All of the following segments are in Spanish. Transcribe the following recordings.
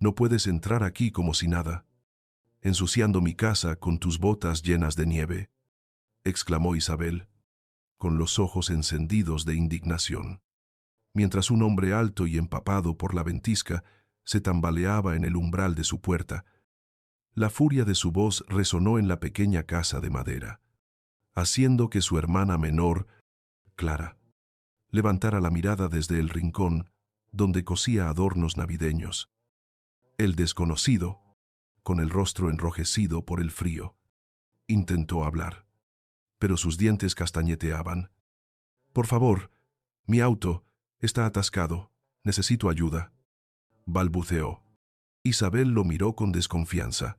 No puedes entrar aquí como si nada, ensuciando mi casa con tus botas llenas de nieve, exclamó Isabel, con los ojos encendidos de indignación, mientras un hombre alto y empapado por la ventisca se tambaleaba en el umbral de su puerta. La furia de su voz resonó en la pequeña casa de madera, haciendo que su hermana menor, Clara, levantara la mirada desde el rincón donde cosía adornos navideños. El desconocido, con el rostro enrojecido por el frío, intentó hablar, pero sus dientes castañeteaban. «Por favor, mi auto está atascado. Necesito ayuda», balbuceó. Isabel lo miró con desconfianza,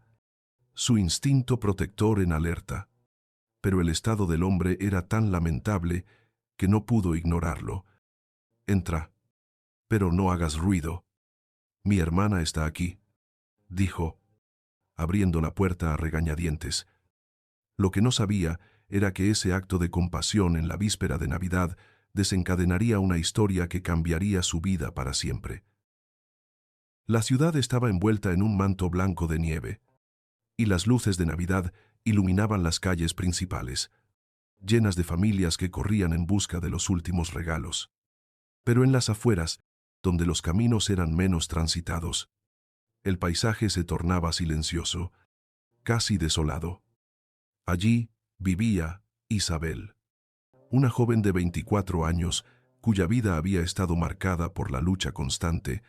su instinto protector en alerta. Pero el estado del hombre era tan lamentable que no pudo ignorarlo. «Entra, pero no hagas ruido. Mi hermana está aquí», dijo, abriendo la puerta a regañadientes. Lo que no sabía era que ese acto de compasión en la víspera de Navidad desencadenaría una historia que cambiaría su vida para siempre. La ciudad estaba envuelta en un manto blanco de nieve, y las luces de Navidad iluminaban las calles principales, llenas de familias que corrían en busca de los últimos regalos. Pero en las afueras, donde los caminos eran menos transitados, el paisaje se tornaba silencioso, casi desolado. Allí vivía Isabel, una joven de 24 años cuya vida había estado marcada por la lucha constante.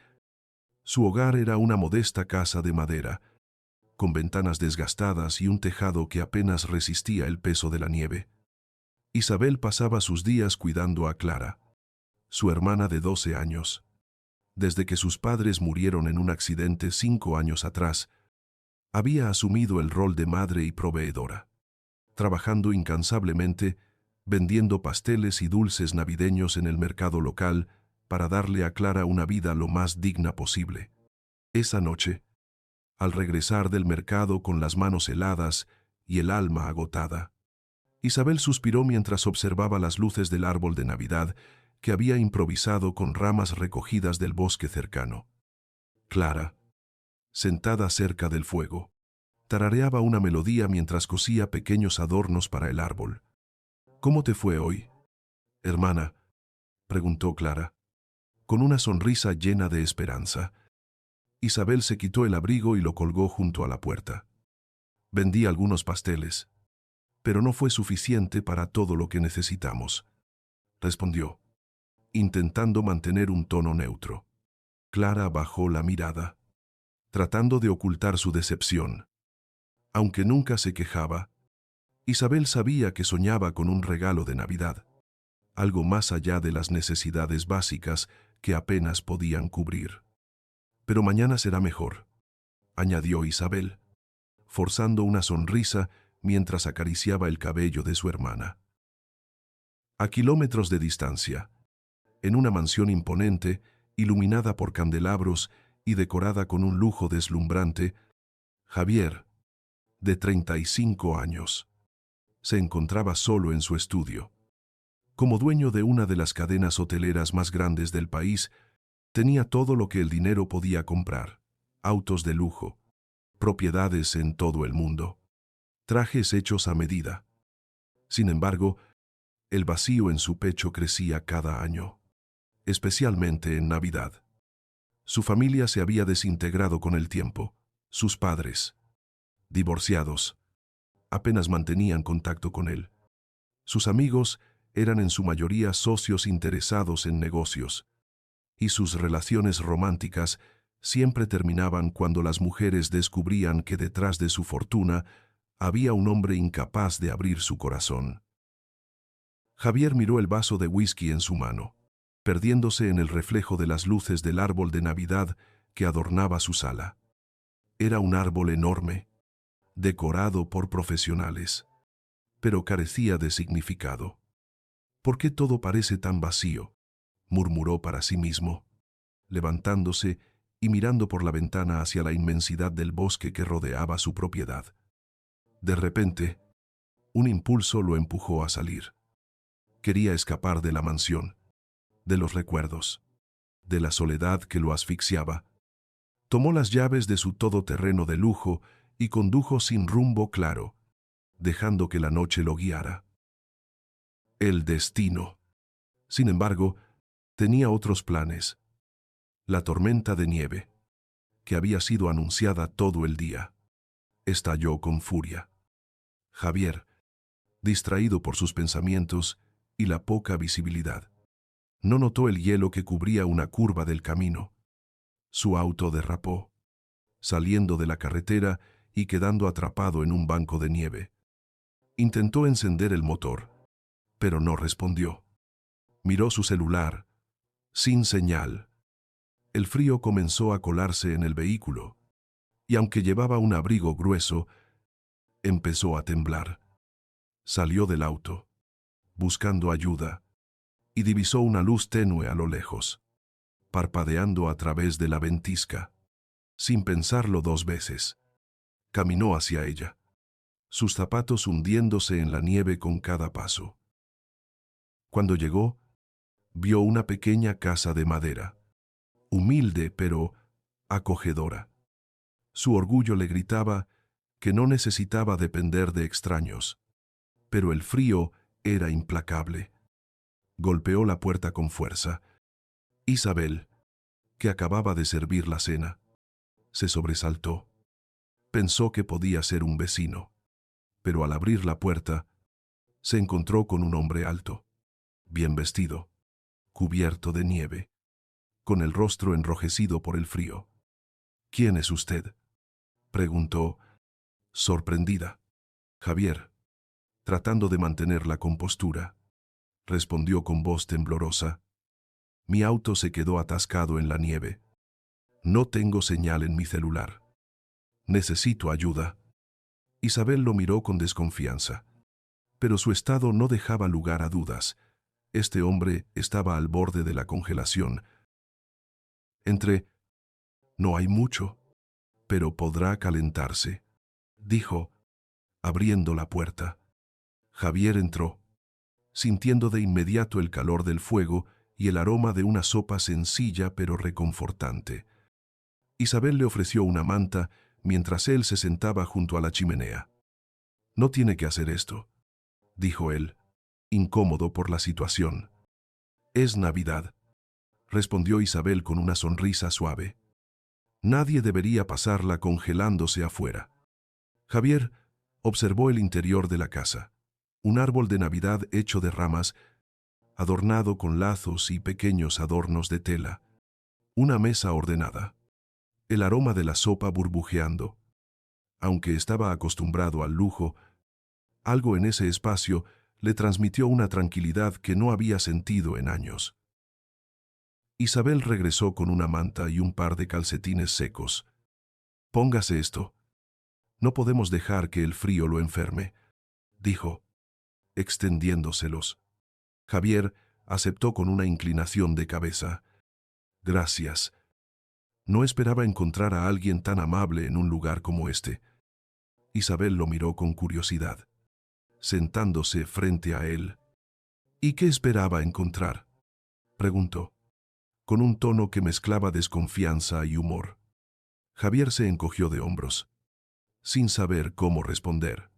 Su hogar era una modesta casa de madera, con ventanas desgastadas y un tejado que apenas resistía el peso de la nieve. Isabel pasaba sus días cuidando a Clara, su hermana de 12 años. Desde que sus padres murieron en un accidente 5 años atrás, había asumido el rol de madre y proveedora, trabajando incansablemente, vendiendo pasteles y dulces navideños en el mercado local para darle a Clara una vida lo más digna posible. Esa noche, al regresar del mercado con las manos heladas y el alma agotada, Isabel suspiró mientras observaba las luces del árbol de Navidad que había improvisado con ramas recogidas del bosque cercano. Clara, sentada cerca del fuego, tarareaba una melodía mientras cosía pequeños adornos para el árbol. «¿Cómo te fue hoy, hermana?», preguntó Clara, con una sonrisa llena de esperanza. Isabel se quitó el abrigo y lo colgó junto a la puerta. «Vendí algunos pasteles, pero no fue suficiente para todo lo que necesitamos», respondió, intentando mantener un tono neutro. Clara bajó la mirada, tratando de ocultar su decepción. Aunque nunca se quejaba, Isabel sabía que soñaba con un regalo de Navidad, algo más allá de las necesidades básicas que apenas podían cubrir. «Pero mañana será mejor», añadió Isabel, forzando una sonrisa mientras acariciaba el cabello de su hermana. A kilómetros de distancia, en una mansión imponente, iluminada por candelabros y decorada con un lujo deslumbrante, Javier, de 35 años, se encontraba solo en su estudio. Como dueño de una de las cadenas hoteleras más grandes del país, tenía todo lo que el dinero podía comprar: autos de lujo, propiedades en todo el mundo, trajes hechos a medida. Sin embargo, el vacío en su pecho crecía cada año, especialmente en Navidad. Su familia se había desintegrado con el tiempo. Sus padres, divorciados, apenas mantenían contacto con él. Sus amigos eran en su mayoría socios interesados en negocios, y sus relaciones románticas siempre terminaban cuando las mujeres descubrían que detrás de su fortuna había un hombre incapaz de abrir su corazón. Javier miró el vaso de whisky en su mano, perdiéndose en el reflejo de las luces del árbol de Navidad que adornaba su sala. Era un árbol enorme, decorado por profesionales, pero carecía de significado. «¿Por qué todo parece tan vacío?», murmuró para sí mismo, levantándose y mirando por la ventana hacia la inmensidad del bosque que rodeaba su propiedad. De repente, un impulso lo empujó a salir. Quería escapar de la mansión, de los recuerdos, de la soledad que lo asfixiaba. Tomó las llaves de su todoterreno de lujo y condujo sin rumbo claro, dejando que la noche lo guiara. El destino. Sin embargo, tenía otros planes. La tormenta de nieve, que había sido anunciada todo el día, estalló con furia. Javier, distraído por sus pensamientos y la poca visibilidad, no notó el hielo que cubría una curva del camino. Su auto derrapó, saliendo de la carretera y quedando atrapado en un banco de nieve. Intentó encender el motor, pero no respondió. Miró su celular, sin señal. El frío comenzó a colarse en el vehículo, y aunque llevaba un abrigo grueso, empezó a temblar. Salió del auto, buscando ayuda, y divisó una luz tenue a lo lejos, parpadeando a través de la ventisca. Sin pensarlo 2 veces, caminó hacia ella, sus zapatos hundiéndose en la nieve con cada paso. Cuando llegó, vio una pequeña casa de madera, humilde pero acogedora. Su orgullo le gritaba que no necesitaba depender de extraños, pero el frío era implacable. Golpeó la puerta con fuerza. Isabel, que acababa de servir la cena, se sobresaltó. Pensó que podía ser un vecino, pero al abrir la puerta, se encontró con un hombre alto, bien vestido, cubierto de nieve, con el rostro enrojecido por el frío. «¿Quién es usted?», preguntó, sorprendida. «Javier», tratando de mantener la compostura, respondió con voz temblorosa. «Mi auto se quedó atascado en la nieve. No tengo señal en mi celular. Necesito ayuda». Isabel lo miró con desconfianza, pero su estado no dejaba lugar a dudas. Este hombre estaba al borde de la congelación. «No hay mucho, pero podrá calentarse», dijo, abriendo la puerta. Javier entró, sintiendo de inmediato el calor del fuego y el aroma de una sopa sencilla pero reconfortante. Isabel le ofreció una manta mientras él se sentaba junto a la chimenea. «No tiene que hacer esto», dijo él, incómodo por la situación. «Es Navidad», respondió Isabel con una sonrisa suave. «Nadie debería pasarla congelándose afuera». Javier observó el interior de la casa. Un árbol de Navidad hecho de ramas, adornado con lazos y pequeños adornos de tela. Una mesa ordenada. El aroma de la sopa burbujeando. Aunque estaba acostumbrado al lujo, algo en ese espacio le transmitió una tranquilidad que no había sentido en años. Isabel regresó con una manta y un par de calcetines secos. «Póngase esto. No podemos dejar que el frío lo enferme», dijo, extendiéndoselos. Javier aceptó con una inclinación de cabeza. «Gracias. No esperaba encontrar a alguien tan amable en un lugar como este». Isabel lo miró con curiosidad, sentándose frente a él. «¿Y qué esperaba encontrar?», preguntó, con un tono que mezclaba desconfianza y humor. Javier se encogió de hombros, sin saber cómo responder.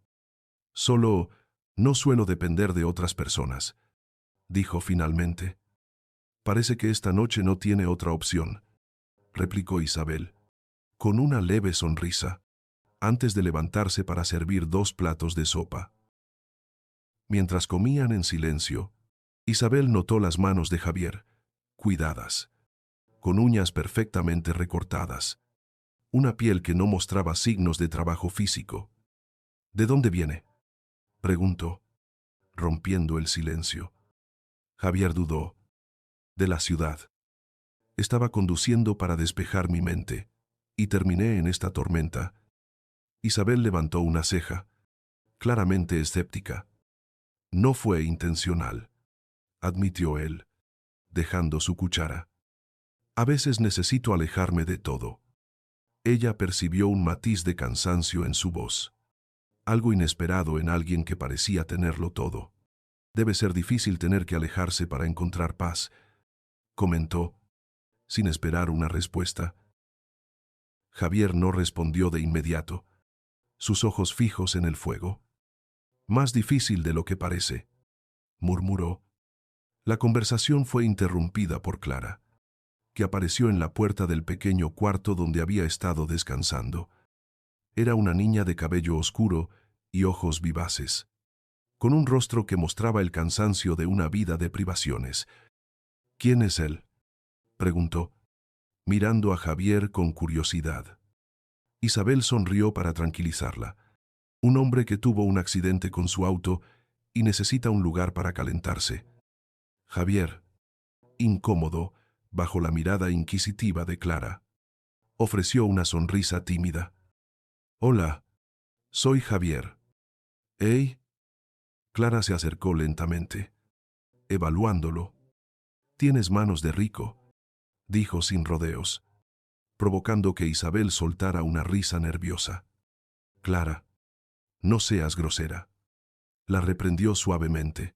«Solo no suelo depender de otras personas», dijo finalmente. «Parece que esta noche no tiene otra opción», replicó Isabel, con una leve sonrisa, antes de levantarse para servir 2 platos de sopa. Mientras comían en silencio, Isabel notó las manos de Javier, cuidadas, con uñas perfectamente recortadas, una piel que no mostraba signos de trabajo físico. «¿De dónde viene?», preguntó, rompiendo el silencio. Javier dudó. «De la ciudad. Estaba conduciendo para despejar mi mente, y terminé en esta tormenta». Isabel levantó una ceja, claramente escéptica. «No fue intencional», admitió él, dejando su cuchara. «A veces necesito alejarme de todo». Ella percibió un matiz de cansancio en su voz, algo inesperado en alguien que parecía tenerlo todo. «Debe ser difícil tener que alejarse para encontrar paz», comentó, sin esperar una respuesta. Javier no respondió de inmediato, sus ojos fijos en el fuego. Más difícil de lo que parece, murmuró. La conversación fue interrumpida por Clara, que apareció en la puerta del pequeño cuarto donde había estado descansando. Era una niña de cabello oscuro y ojos vivaces, con un rostro que mostraba el cansancio de una vida de privaciones. ¿Quién es él?, preguntó, mirando a Javier con curiosidad. Isabel sonrió para tranquilizarla. Un hombre que tuvo un accidente con su auto y necesita un lugar para calentarse. Javier, incómodo, bajo la mirada inquisitiva de Clara, ofreció una sonrisa tímida. Hola, soy Javier. ¿Hey? Clara se acercó lentamente, evaluándolo. Tienes manos de rico, dijo sin rodeos, provocando que Isabel soltara una risa nerviosa. Clara, no seas grosera, la reprendió suavemente.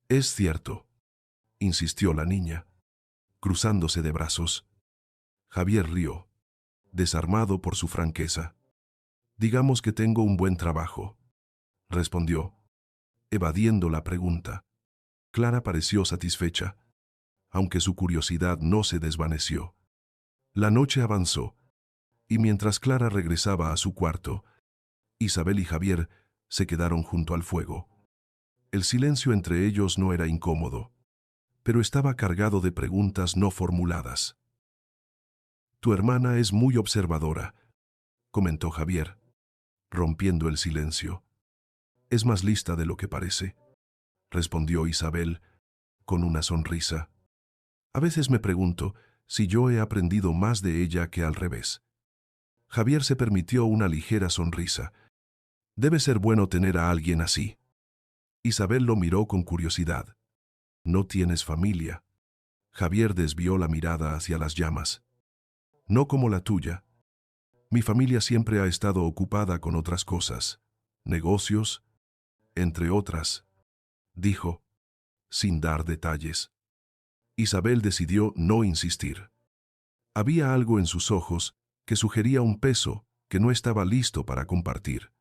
Es cierto, insistió la niña, cruzándose de brazos. Javier rió, desarmado por su franqueza. Digamos que tengo un buen trabajo, respondió, evadiendo la pregunta. Clara pareció satisfecha, aunque su curiosidad no se desvaneció. La noche avanzó, y mientras Clara regresaba a su cuarto, Isabel y Javier se quedaron junto al fuego. El silencio entre ellos no era incómodo, pero estaba cargado de preguntas no formuladas. Tu hermana es muy observadora, comentó Javier, rompiendo el silencio. Es más lista de lo que parece, respondió Isabel, con una sonrisa. A veces me pregunto si yo he aprendido más de ella que al revés. Javier se permitió una ligera sonrisa. Debe ser bueno tener a alguien así. Isabel lo miró con curiosidad. ¿No tienes familia? Javier desvió la mirada hacia las llamas. No como la tuya. Mi familia siempre ha estado ocupada con otras cosas, negocios, entre otras, dijo, sin dar detalles. Isabel decidió no insistir. Había algo en sus ojos que sugería un peso que no estaba listo para compartir.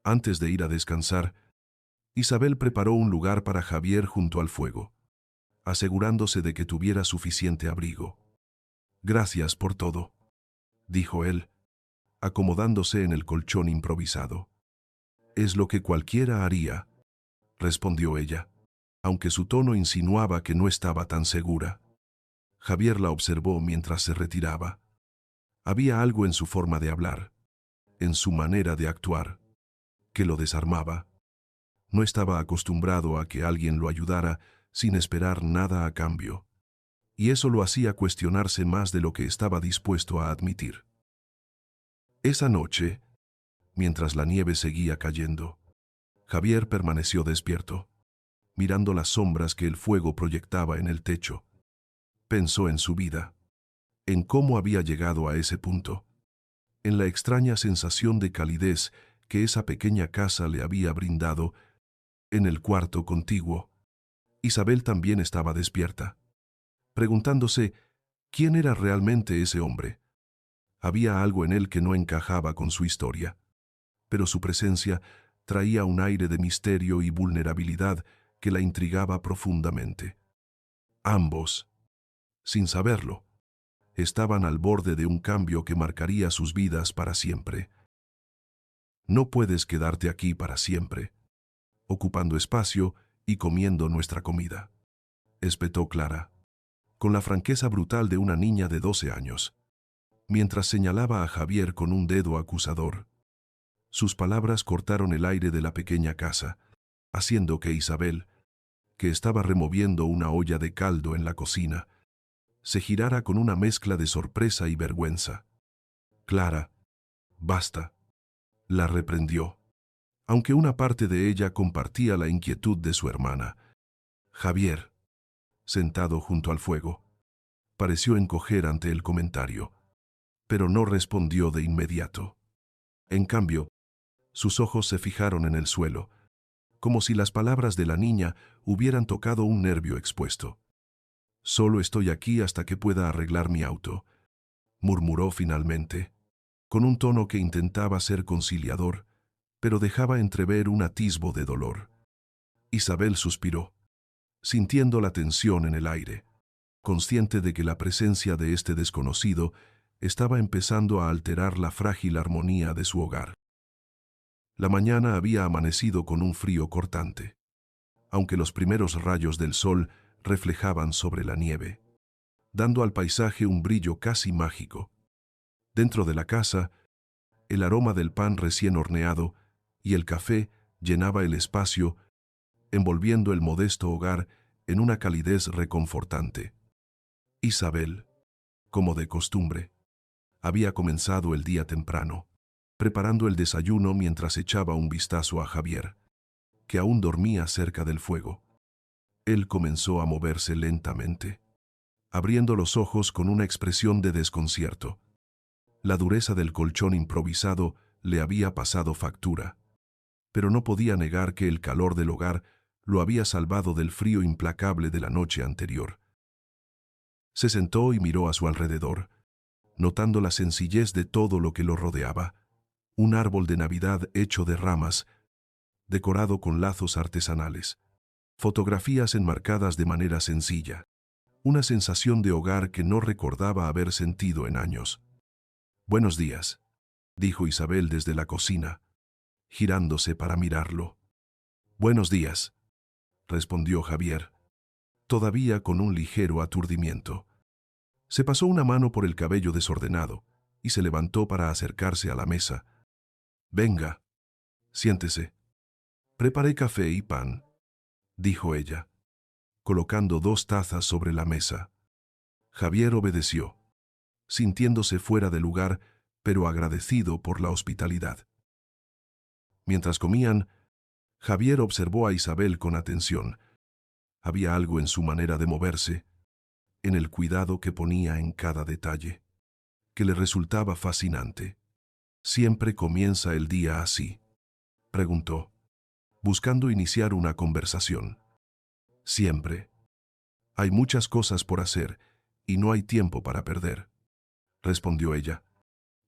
Antes de ir a descansar, Isabel preparó un lugar para Javier junto al fuego, asegurándose de que tuviera suficiente abrigo. Gracias por todo, dijo él, acomodándose en el colchón improvisado. Es lo que cualquiera haría, respondió ella, aunque su tono insinuaba que no estaba tan segura. Javier la observó mientras se retiraba. Había algo en su forma de hablar, en su manera de actuar, que lo desarmaba. No estaba acostumbrado a que alguien lo ayudara sin esperar nada a cambio, y eso lo hacía cuestionarse más de lo que estaba dispuesto a admitir. Esa noche, mientras la nieve seguía cayendo, Javier permaneció despierto, mirando las sombras que el fuego proyectaba en el techo. Pensó en su vida, en cómo había llegado a ese punto, en la extraña sensación de calidez que esa pequeña casa le había brindado. En el cuarto contiguo, Isabel también estaba despierta, preguntándose quién era realmente ese hombre. Había algo en él que no encajaba con su historia, pero su presencia traía un aire de misterio y vulnerabilidad que la intrigaba profundamente. Ambos, sin saberlo, estaban al borde de un cambio que marcaría sus vidas para siempre. No puedes quedarte aquí para siempre, ocupando espacio y comiendo nuestra comida, espetó Clara, con la franqueza brutal de una niña de 12 años, mientras señalaba a Javier con un dedo acusador. Sus palabras cortaron el aire de la pequeña casa, haciendo que Isabel, que estaba removiendo una olla de caldo en la cocina, se girara con una mezcla de sorpresa y vergüenza. Clara, basta, la reprendió, aunque una parte de ella compartía la inquietud de su hermana. Javier, sentado junto al fuego, pareció encoger ante el comentario, pero no respondió de inmediato. En cambio, sus ojos se fijaron en el suelo, como si las palabras de la niña hubieran tocado un nervio expuesto. Solo estoy aquí hasta que pueda arreglar mi auto, murmuró finalmente, con un tono que intentaba ser conciliador, pero dejaba entrever un atisbo de dolor. Isabel suspiró, sintiendo la tensión en el aire, consciente de que la presencia de este desconocido estaba empezando a alterar la frágil armonía de su hogar. La mañana había amanecido con un frío cortante, aunque los primeros rayos del sol reflejaban sobre la nieve, dando al paisaje un brillo casi mágico. Dentro de la casa, el aroma del pan recién horneado y el café llenaba el espacio, envolviendo el modesto hogar en una calidez reconfortante. Isabel, como de costumbre, había comenzado el día temprano, preparando el desayuno mientras echaba un vistazo a Javier, que aún dormía cerca del fuego. Él comenzó a moverse lentamente, abriendo los ojos con una expresión de desconcierto. La dureza del colchón improvisado le había pasado factura, pero no podía negar que el calor del hogar lo había salvado del frío implacable de la noche anterior. Se sentó y miró a su alrededor, notando la sencillez de todo lo que lo rodeaba. Un árbol de Navidad hecho de ramas, decorado con lazos artesanales, fotografías enmarcadas de manera sencilla, una sensación de hogar que no recordaba haber sentido en años. «Buenos días», dijo Isabel desde la cocina, girándose para mirarlo. «Buenos días», respondió Javier, todavía con un ligero aturdimiento. Se pasó una mano por el cabello desordenado y se levantó para acercarse a la mesa. «Venga, siéntese. Preparé café y pan», dijo ella, colocando 2 tazas sobre la mesa. Javier obedeció, sintiéndose fuera de lugar, pero agradecido por la hospitalidad. Mientras comían, Javier observó a Isabel con atención. Había algo en su manera de moverse, en el cuidado que ponía en cada detalle, que le resultaba fascinante. «¿Siempre comienza el día así?», preguntó, buscando iniciar una conversación. «Siempre. Hay muchas cosas por hacer y no hay tiempo para perder», respondió ella,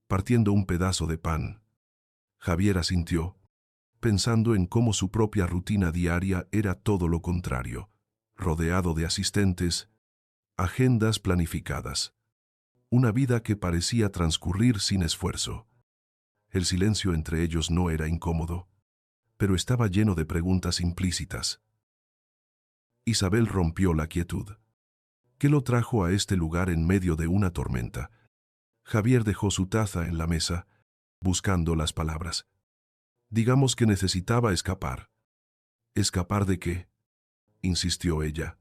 partiendo un pedazo de pan. Javier asintió, pensando en cómo su propia rutina diaria era todo lo contrario, rodeado de asistentes, agendas planificadas, una vida que parecía transcurrir sin esfuerzo. El silencio entre ellos no era incómodo, pero estaba lleno de preguntas implícitas. Isabel rompió la quietud. ¿Qué lo trajo a este lugar en medio de una tormenta? Javier dejó su taza en la mesa, buscando las palabras. «Digamos que necesitaba escapar». «¿Escapar de qué?», insistió ella,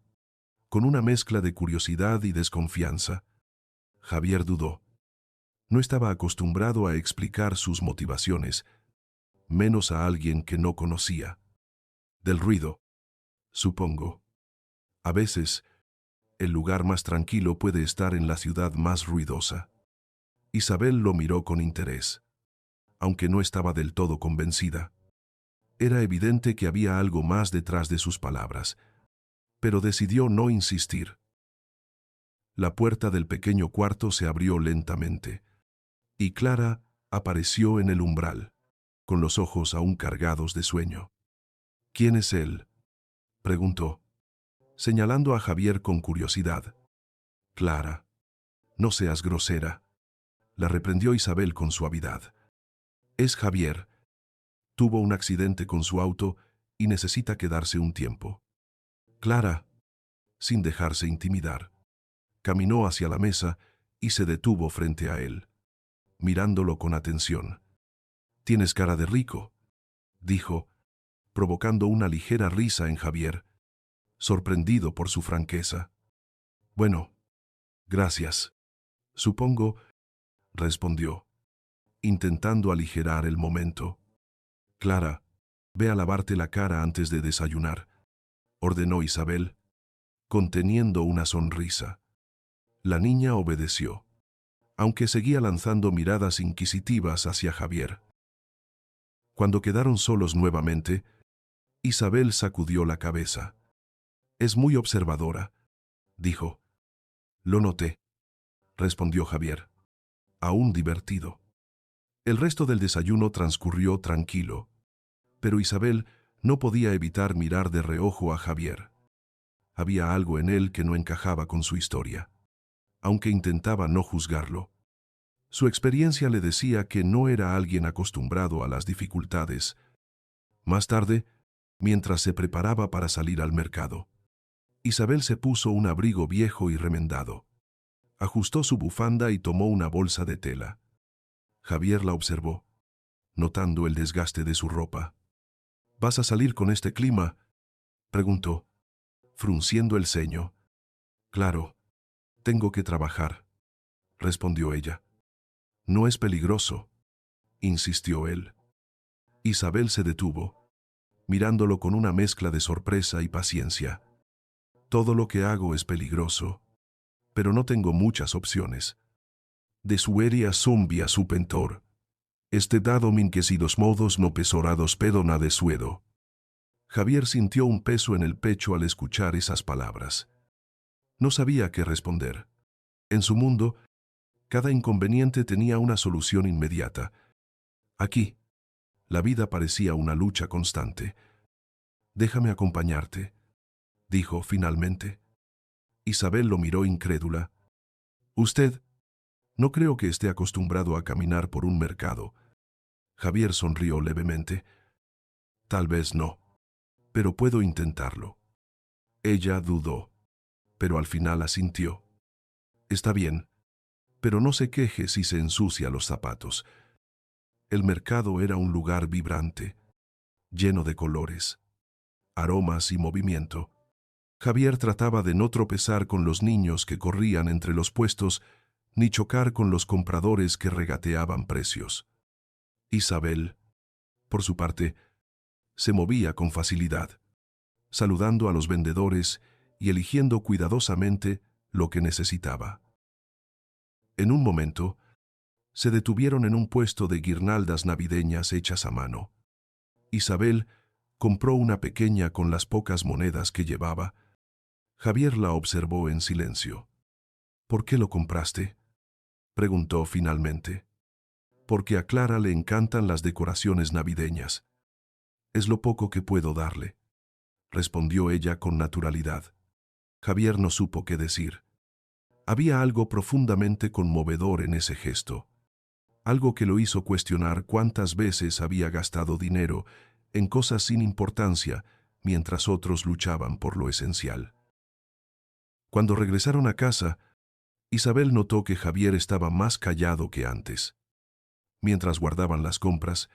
con una mezcla de curiosidad y desconfianza. Javier dudó. No estaba acostumbrado a explicar sus motivaciones, menos a alguien que no conocía. «Del ruido, supongo. A veces, el lugar más tranquilo puede estar en la ciudad más ruidosa». Isabel lo miró con interés, aunque no estaba del todo convencida. Era evidente que había algo más detrás de sus palabras, pero decidió no insistir. La puerta del pequeño cuarto se abrió lentamente, y Clara apareció en el umbral, con los ojos aún cargados de sueño. «¿Quién es él?», preguntó, señalando a Javier con curiosidad. «Clara, no seas grosera», la reprendió Isabel con suavidad. «Es Javier. Tuvo un accidente con su auto y necesita quedarse un tiempo». Clara, sin dejarse intimidar, caminó hacia la mesa y se detuvo frente a él, mirándolo con atención. «Tienes cara de rico», dijo, provocando una ligera risa en Javier, sorprendido por su franqueza. «Bueno, gracias. Supongo», respondió, intentando aligerar el momento. «Clara, ve a lavarte la cara antes de desayunar», ordenó Isabel, conteniendo una sonrisa. La niña obedeció, aunque seguía lanzando miradas inquisitivas hacia Javier. Cuando quedaron solos nuevamente, Isabel sacudió la cabeza. «Es muy observadora», dijo. «Lo noté», respondió Javier. aún divertido. El resto del desayuno transcurrió tranquilo, pero Isabel no podía evitar mirar de reojo a Javier. Había algo en él que no encajaba con su historia, aunque intentaba no juzgarlo. Su experiencia le decía que no era alguien acostumbrado a las dificultades. Más tarde, mientras se preparaba para salir al mercado, Isabel se puso un abrigo viejo y remendado. Ajustó su bufanda y tomó una bolsa de tela. Javier la observó, notando el desgaste de su ropa. ¿Vas a salir con este clima?, preguntó, frunciendo el ceño. Claro, tengo que trabajar, respondió ella. No es peligroso, insistió él. Isabel se detuvo, mirándolo con una mezcla de sorpresa y paciencia. Todo lo que hago es peligroso, pero no tengo muchas opciones. De sueria zumbia su pentor. Este dado minquesidos modos no pesorados pedona de suedo. Javier sintió un peso en el pecho al escuchar esas palabras. No sabía qué responder. En su mundo, cada inconveniente tenía una solución inmediata. Aquí, la vida parecía una lucha constante. Déjame acompañarte, dijo finalmente. Isabel lo miró incrédula. Usted, no creo que esté acostumbrado a caminar por un mercado. Javier sonrió levemente. Tal vez no, pero puedo intentarlo. Ella dudó, pero al final asintió. Está bien, pero no se queje si se ensucia los zapatos. El mercado era un lugar vibrante, lleno de colores, aromas y movimiento. Javier trataba de no tropezar con los niños que corrían entre los puestos, ni chocar con los compradores que regateaban precios. Isabel, por su parte, se movía con facilidad, saludando a los vendedores y eligiendo cuidadosamente lo que necesitaba. En un momento, se detuvieron en un puesto de guirnaldas navideñas hechas a mano. Isabel compró una pequeña con las pocas monedas que llevaba. Javier la observó en silencio. ¿Por qué lo compraste?, preguntó finalmente. Porque a Clara le encantan las decoraciones navideñas. Es lo poco que puedo darle, respondió ella con naturalidad. Javier no supo qué decir. Había algo profundamente conmovedor en ese gesto, algo que lo hizo cuestionar cuántas veces había gastado dinero en cosas sin importancia mientras otros luchaban por lo esencial. Cuando regresaron a casa, Isabel notó que Javier estaba más callado que antes. Mientras guardaban las compras,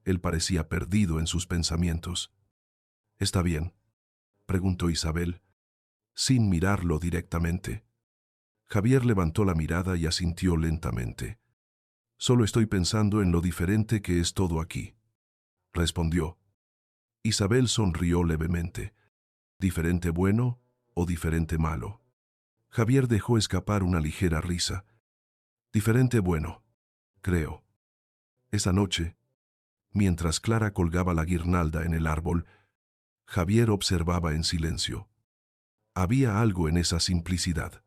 él parecía perdido en sus pensamientos. ¿Está bien?, preguntó Isabel, sin mirarlo directamente. Javier levantó la mirada y asintió lentamente. Solo estoy pensando en lo diferente que es todo aquí, respondió. Isabel sonrió levemente. ¿Diferente bueno o diferente malo? Javier dejó escapar una ligera risa. Diferente bueno, creo. Esa noche, mientras Clara colgaba la guirnalda en el árbol, Javier observaba en silencio. Había algo en esa simplicidad,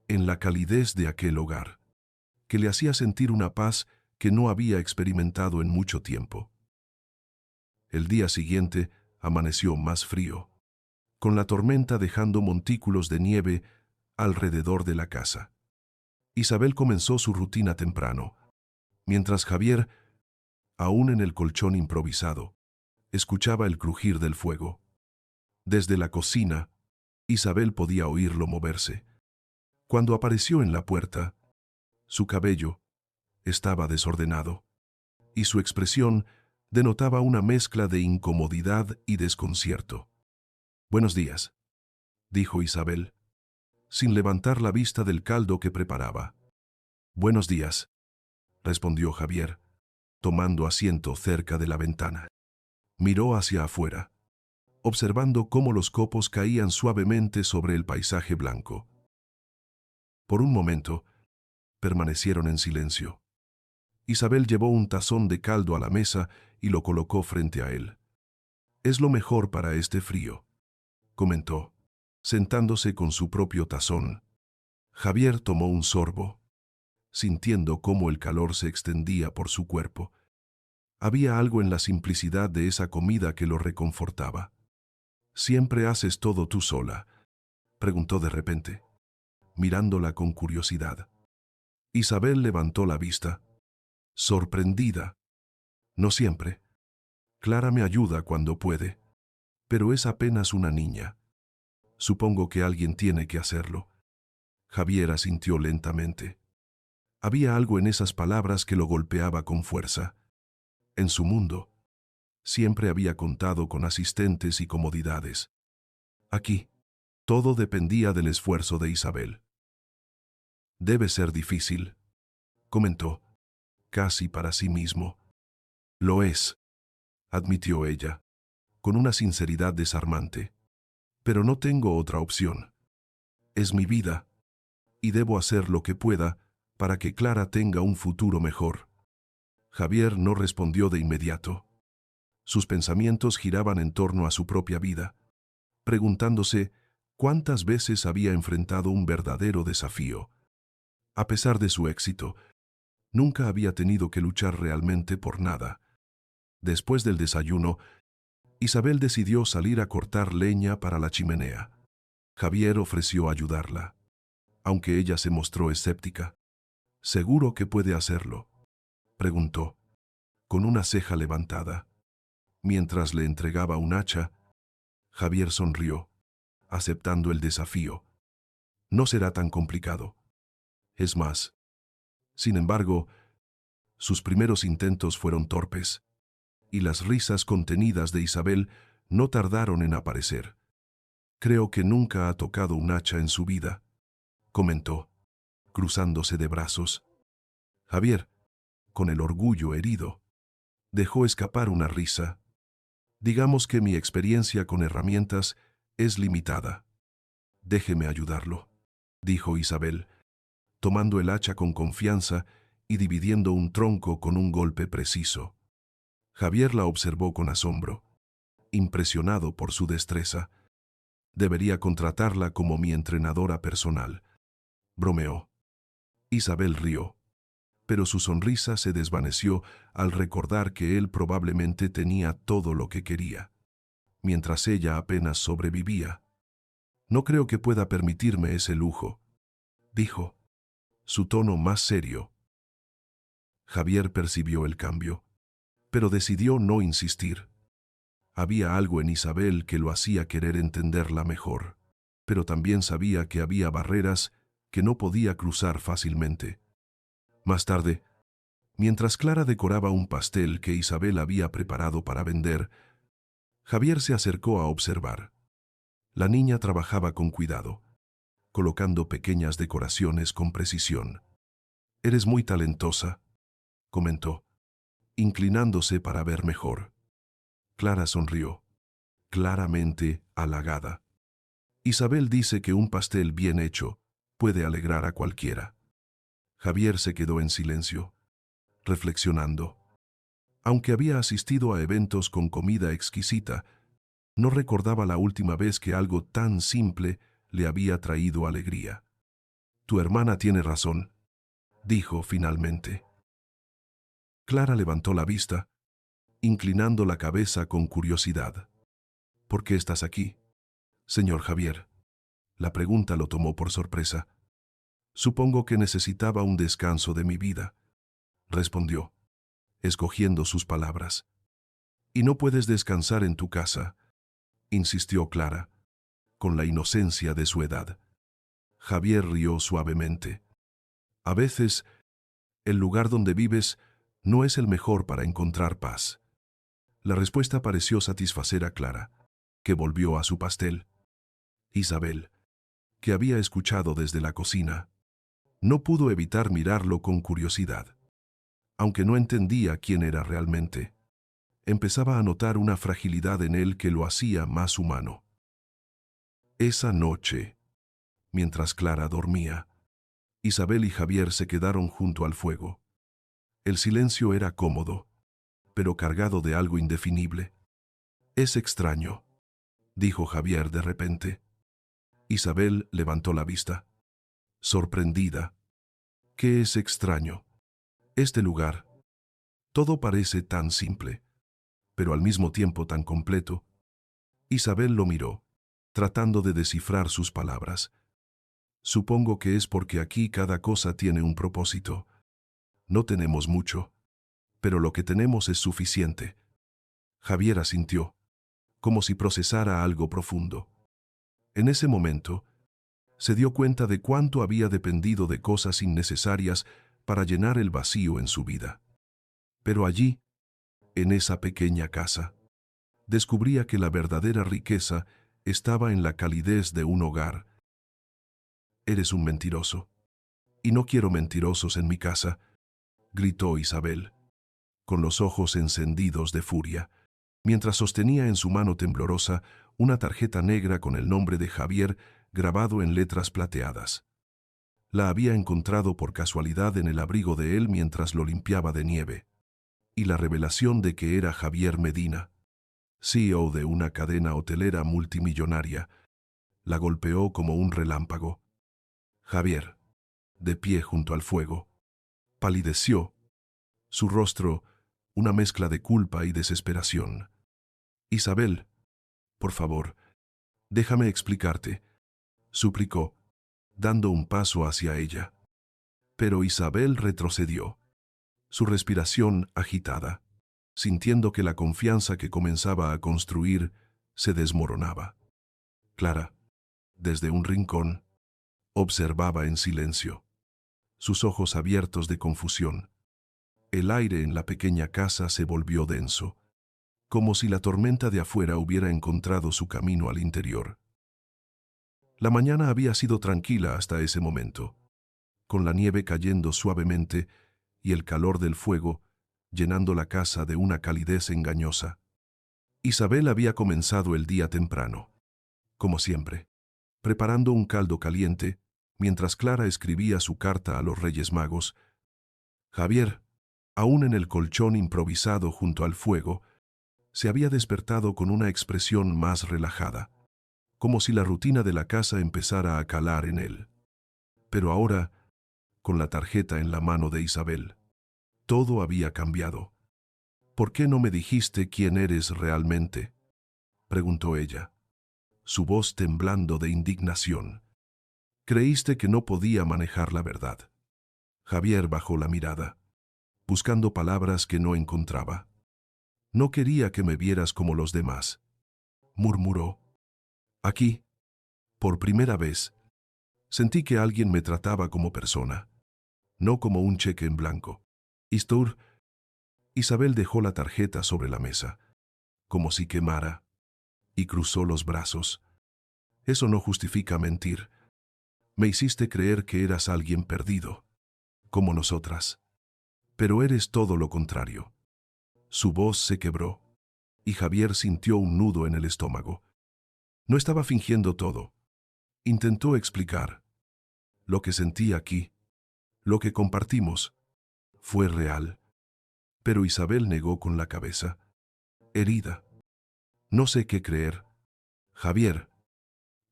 en la calidez de aquel hogar, que le hacía sentir una paz que no había experimentado en mucho tiempo. El día siguiente amaneció más frío, con la tormenta dejando montículos de nieve alrededor de la casa. Isabel comenzó su rutina temprano, mientras Javier, aún en el colchón improvisado, escuchaba el crujir del fuego. Desde la cocina, Isabel podía oírlo moverse. Cuando apareció en la puerta, su cabello estaba desordenado, y su expresión denotaba una mezcla de incomodidad y desconcierto. «Buenos días», dijo Isabel, sin levantar la vista del caldo que preparaba. «Buenos días», respondió Javier, tomando asiento cerca de la ventana. Miró hacia afuera, observando cómo los copos caían suavemente sobre el paisaje blanco. Por un momento, permanecieron en silencio. Isabel llevó un tazón de caldo a la mesa y lo colocó frente a él. «Es lo mejor para este frío», comentó, sentándose con su propio tazón. Javier tomó un sorbo. sintiendo cómo el calor se extendía por su cuerpo. Había algo en la simplicidad de esa comida que lo reconfortaba. ¿Siempre haces todo tú sola?, preguntó de repente, mirándola con curiosidad. Isabel levantó la vista, sorprendida. No siempre. Clara me ayuda cuando puede, pero es apenas una niña. Supongo que alguien tiene que hacerlo. Javier asintió lentamente. Había algo en esas palabras que lo golpeaba con fuerza. En su mundo, siempre había contado con asistentes y comodidades. Aquí, todo dependía del esfuerzo de Isabel. Debe ser difícil, comentó, casi para sí mismo. Lo es, admitió ella, con una sinceridad desarmante. Pero no tengo otra opción. Es mi vida, y debo hacer lo que pueda para que Clara tenga un futuro mejor. Javier no respondió de inmediato. Sus pensamientos giraban en torno a su propia vida, preguntándose cuántas veces había enfrentado un verdadero desafío. A pesar de su éxito, nunca había tenido que luchar realmente por nada. Después del desayuno, Isabel decidió salir a cortar leña para la chimenea. Javier ofreció ayudarla, aunque ella se mostró escéptica. ¿Seguro que puede hacerlo?, preguntó, con una ceja levantada. Mientras le entregaba un hacha, Javier sonrió, aceptando el desafío. No será tan complicado. Es más. Sin embargo, sus primeros intentos fueron torpes, y las risas contenidas de Isabel no tardaron en aparecer. Creo que nunca ha tocado un hacha en su vida, comentó, cruzándose de brazos. Javier, con el orgullo herido, dejó escapar una risa. Digamos que mi experiencia con herramientas es limitada. Déjeme ayudarlo, dijo Isabel, tomando el hacha con confianza y dividiendo un tronco con un golpe preciso. Javier la observó con asombro, impresionado por su destreza. Debería contratarla como mi entrenadora personal, bromeó. Isabel rió, pero su sonrisa se desvaneció al recordar que él probablemente tenía todo lo que quería, mientras ella apenas sobrevivía. No creo que pueda permitirme ese lujo, dijo, su tono más serio. Javier percibió el cambio, pero decidió no insistir. Había algo en Isabel que lo hacía querer entenderla mejor, pero también sabía que había barreras que no podía cruzar fácilmente. Más tarde, mientras Clara decoraba un pastel que Isabel había preparado para vender, Javier se acercó a observar. La niña trabajaba con cuidado, colocando pequeñas decoraciones con precisión. «Eres muy talentosa», comentó, inclinándose para ver mejor. Clara sonrió, claramente halagada. Isabel dice que un pastel bien hecho puede alegrar a cualquiera. Javier se quedó en silencio, reflexionando. Aunque había asistido a eventos con comida exquisita, no recordaba la última vez que algo tan simple le había traído alegría. «Tu hermana tiene razón», dijo finalmente. Clara levantó la vista, inclinando la cabeza con curiosidad. «¿Por qué estás aquí, señor Javier?». La pregunta lo tomó por sorpresa. «Supongo que necesitaba un descanso de mi vida», respondió, escogiendo sus palabras. «Y no puedes descansar en tu casa», insistió Clara, con la inocencia de su edad. Javier rió suavemente. «A veces, el lugar donde vives no es el mejor para encontrar paz». La respuesta pareció satisfacer a Clara, que volvió a su pastel. Isabel, que había escuchado desde la cocina, no pudo evitar mirarlo con curiosidad. Aunque no entendía quién era realmente, empezaba a notar una fragilidad en él que lo hacía más humano. Esa noche, mientras Clara dormía, Isabel y Javier se quedaron junto al fuego. El silencio era cómodo, pero cargado de algo indefinible. «Es extraño», dijo Javier de repente. Isabel levantó la vista, sorprendida. ¿Qué es extraño? Este lugar. Todo parece tan simple, pero al mismo tiempo tan completo. Isabel lo miró, tratando de descifrar sus palabras. Supongo que es porque aquí cada cosa tiene un propósito. No tenemos mucho, pero lo que tenemos es suficiente. Javier asintió, como si procesara algo profundo. En ese momento, se dio cuenta de cuánto había dependido de cosas innecesarias para llenar el vacío en su vida. Pero allí, en esa pequeña casa, descubría que la verdadera riqueza estaba en la calidez de un hogar. Eres un mentiroso. Y no quiero mentirosos en mi casa, gritó Isabel, con los ojos encendidos de furia, mientras sostenía en su mano temblorosa una tarjeta negra con el nombre de Javier grabado en letras plateadas. La había encontrado por casualidad en el abrigo de él mientras lo limpiaba de nieve. Y la revelación de que era Javier Medina, CEO de una cadena hotelera multimillonaria, la golpeó como un relámpago. Javier, de pie junto al fuego, palideció, su rostro una mezcla de culpa y desesperación. Isabel, por favor, déjame explicarte, suplicó, dando un paso hacia ella. Pero Isabel retrocedió, su respiración agitada, sintiendo que la confianza que comenzaba a construir se desmoronaba. Clara, desde un rincón, observaba en silencio, sus ojos abiertos de confusión. El aire en la pequeña casa se volvió denso, como si la tormenta de afuera hubiera encontrado su camino al interior. La mañana había sido tranquila hasta ese momento, con la nieve cayendo suavemente y el calor del fuego llenando la casa de una calidez engañosa. Isabel había comenzado el día temprano, como siempre, preparando un caldo caliente, mientras Clara escribía su carta a los Reyes Magos. Javier, aún en el colchón improvisado junto al fuego, se había despertado con una expresión más relajada, como si la rutina de la casa empezara a calar en él. Pero ahora, con la tarjeta en la mano de Isabel, todo había cambiado. ¿Por qué no me dijiste quién eres realmente?, preguntó ella, su voz temblando de indignación. Creíste que no podía manejar la verdad. Javier bajó la mirada, buscando palabras que no encontraba. No quería que me vieras como los demás, murmuró. Aquí, por primera vez, sentí que alguien me trataba como persona, no como un cheque en blanco. Isabel dejó la tarjeta sobre la mesa, como si quemara, y cruzó los brazos. Eso no justifica mentir. Me hiciste creer que eras alguien perdido, como nosotras. Pero eres todo lo contrario. Su voz se quebró, y Javier sintió un nudo en el estómago. No estaba fingiendo todo. Intentó explicar. Lo que sentí aquí, lo que compartimos, fue real. Pero Isabel negó con la cabeza, herida. No sé qué creer. Javier,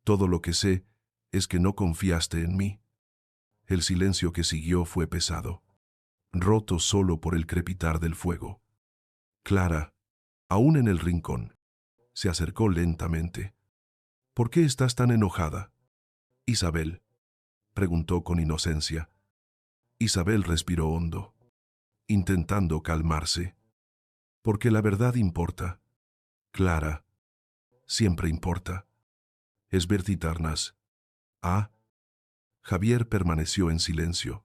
todo lo que sé es que no confiaste en mí. El silencio que siguió fue pesado, roto solo por el crepitar del fuego. Clara, aún en el rincón, se acercó lentamente. ¿Por qué estás tan enojada? Isabel, preguntó con inocencia. Isabel respiró hondo, intentando calmarse. Porque la verdad importa. Clara, siempre importa. Es vertitarnas. Ah. Javier permaneció en silencio,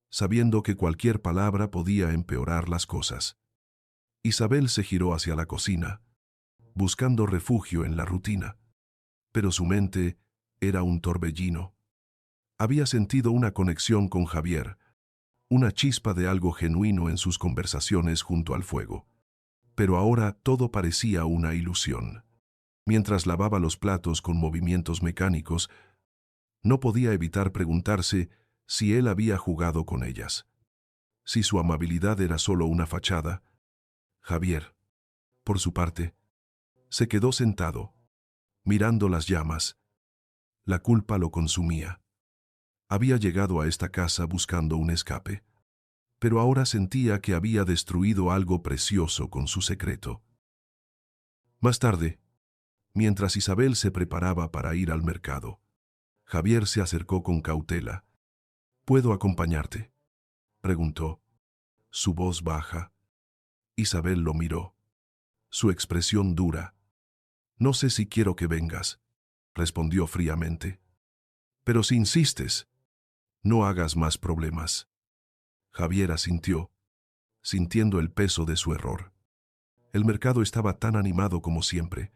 sabiendo que cualquier palabra podía empeorar las cosas. Isabel se giró hacia la cocina, buscando refugio en la rutina. Pero su mente era un torbellino. Había sentido una conexión con Javier, una chispa de algo genuino en sus conversaciones junto al fuego. Pero ahora todo parecía una ilusión. Mientras lavaba los platos con movimientos mecánicos, no podía evitar preguntarse si él había jugado con ellas. Si su amabilidad era solo una fachada. Javier, por su parte, se quedó sentado, mirando las llamas. La culpa lo consumía. Había llegado a esta casa buscando un escape, pero ahora sentía que había destruido algo precioso con su secreto. Más tarde, mientras Isabel se preparaba para ir al mercado, Javier se acercó con cautela. ¿Puedo acompañarte?, preguntó, su voz baja. Isabel lo miró, su expresión dura. No sé si quiero que vengas, respondió fríamente. Pero si insistes, no hagas más problemas. Javier asintió, sintiendo el peso de su error. El mercado estaba tan animado como siempre,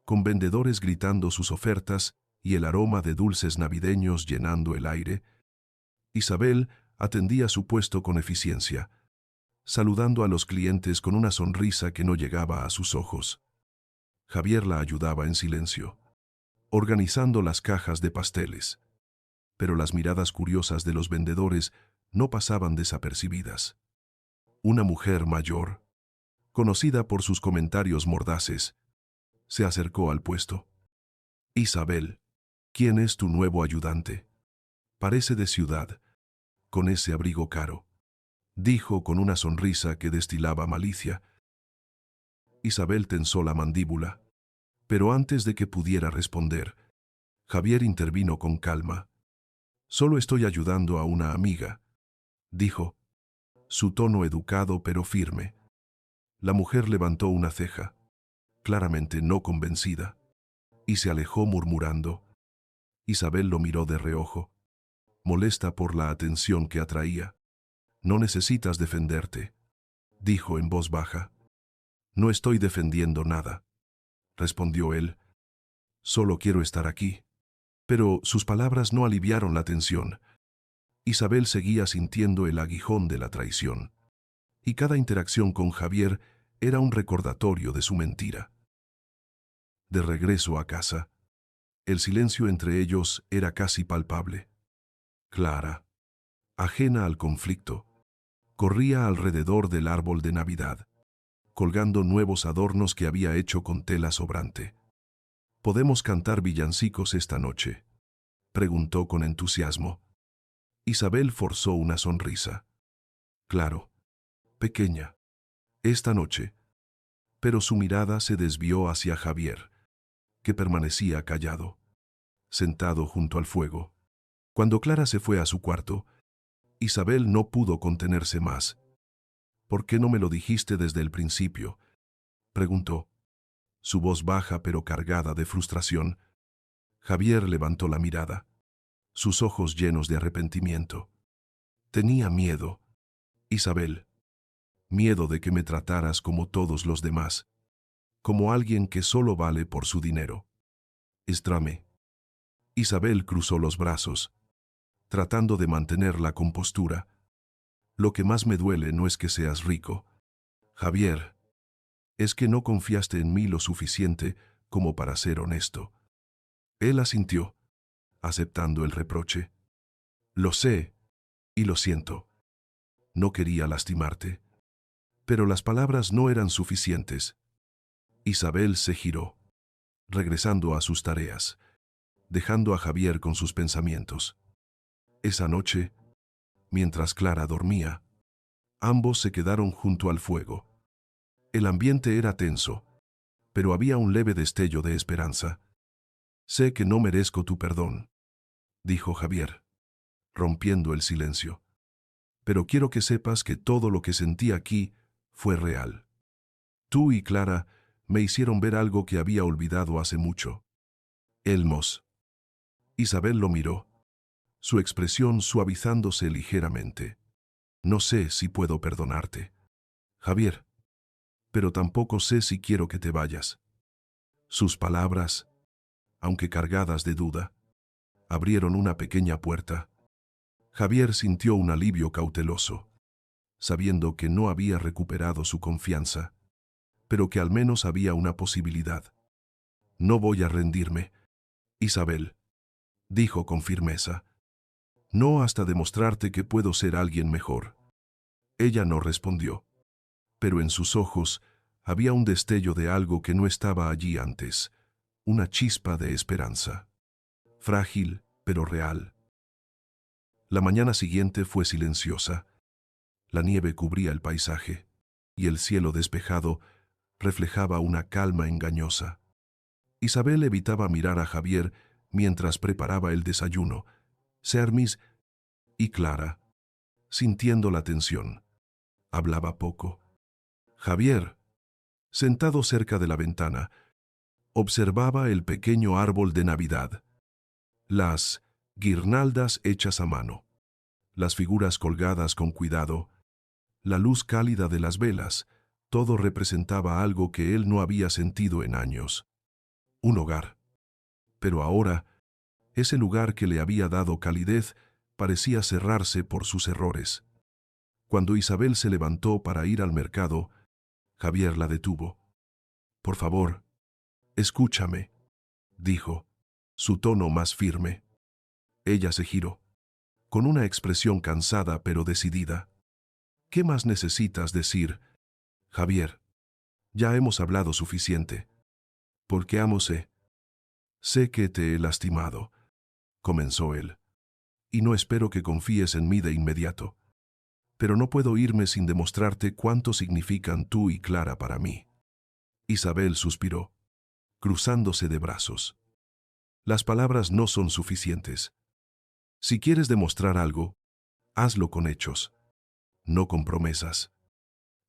con vendedores gritando sus ofertas y el aroma de dulces navideños llenando el aire. Isabel atendía su puesto con eficiencia, saludando a los clientes con una sonrisa que no llegaba a sus ojos. Javier la ayudaba en silencio, organizando las cajas de pasteles, pero las miradas curiosas de los vendedores no pasaban desapercibidas. Una mujer mayor, conocida por sus comentarios mordaces, se acercó al puesto. Isabel, ¿quién es tu nuevo ayudante? Parece de ciudad, con ese abrigo caro, dijo con una sonrisa que destilaba malicia. Isabel tensó la mandíbula, pero antes de que pudiera responder, Javier intervino con calma. Solo estoy ayudando a una amiga, dijo, su tono educado pero firme. La mujer levantó una ceja, claramente no convencida, y se alejó murmurando. Isabel lo miró de reojo, molesta por la atención que atraía. No necesitas defenderte, dijo en voz baja. No estoy defendiendo nada, respondió él. Solo quiero estar aquí. Pero sus palabras no aliviaron la tensión. Isabel seguía sintiendo el aguijón de la traición, y cada interacción con Javier era un recordatorio de su mentira. De regreso a casa, el silencio entre ellos era casi palpable. Clara, ajena al conflicto, corría alrededor del árbol de Navidad, colgando nuevos adornos que había hecho con tela sobrante. ¿Podemos cantar villancicos esta noche?, preguntó con entusiasmo. Isabel forzó una sonrisa. Claro, pequeña, esta noche. Pero su mirada se desvió hacia Javier, que permanecía callado, sentado junto al fuego. Cuando Clara se fue a su cuarto, Isabel no pudo contenerse más. ¿Por qué no me lo dijiste desde el principio?, preguntó, su voz baja pero cargada de frustración. Javier levantó la mirada, sus ojos llenos de arrepentimiento. Tenía miedo, Isabel, miedo de que me trataras como todos los demás, como alguien que solo vale por su dinero. Estrame. Isabel cruzó los brazos, tratando de mantener la compostura. Lo que más me duele no es que seas rico, Javier, es que no confiaste en mí lo suficiente como para ser honesto. Él asintió, aceptando el reproche. Lo sé, y lo siento. No quería lastimarte. Pero las palabras no eran suficientes. Isabel se giró, regresando a sus tareas, dejando a Javier con sus pensamientos. Esa noche, mientras Clara dormía, ambos se quedaron junto al fuego. El ambiente era tenso, pero había un leve destello de esperanza. Sé que no merezco tu perdón, dijo Javier, rompiendo el silencio. Pero quiero que sepas que todo lo que sentí aquí fue real. Tú y Clara me hicieron ver algo que había olvidado hace mucho. Elmos. Isabel lo miró, su expresión suavizándose ligeramente. No sé si puedo perdonarte, Javier, pero tampoco sé si quiero que te vayas. Sus palabras, aunque cargadas de duda, abrieron una pequeña puerta. Javier sintió un alivio cauteloso, sabiendo que no había recuperado su confianza, pero que al menos había una posibilidad. No voy a rendirme, Isabel, dijo con firmeza. No hasta demostrarte que puedo ser alguien mejor. Ella no respondió, pero en sus ojos había un destello de algo que no estaba allí antes, una chispa de esperanza. Frágil, pero real. La mañana siguiente fue silenciosa. La nieve cubría el paisaje, y el cielo despejado reflejaba una calma engañosa. Isabel evitaba mirar a Javier mientras preparaba el desayuno. Sermis y Clara, sintiendo la tensión, hablaba poco. Javier, sentado cerca de la ventana, observaba el pequeño árbol de Navidad, las guirnaldas hechas a mano, las figuras colgadas con cuidado, la luz cálida de las velas. Todo representaba algo que él no había sentido en años. Un hogar. Pero ahora, ese lugar que le había dado calidez parecía cerrarse por sus errores. Cuando Isabel se levantó para ir al mercado, Javier la detuvo. «Por favor, escúchame», dijo, su tono más firme. Ella se giró, con una expresión cansada pero decidida. «¿Qué más necesitas decir, Javier? Ya hemos hablado suficiente. Porque sé. Sé que te he lastimado», comenzó él, «y no espero que confíes en mí de inmediato. Pero no puedo irme sin demostrarte cuánto significan tú y Clara para mí». Isabel suspiró, cruzándose de brazos. «Las palabras no son suficientes. Si quieres demostrar algo, hazlo con hechos, no con promesas».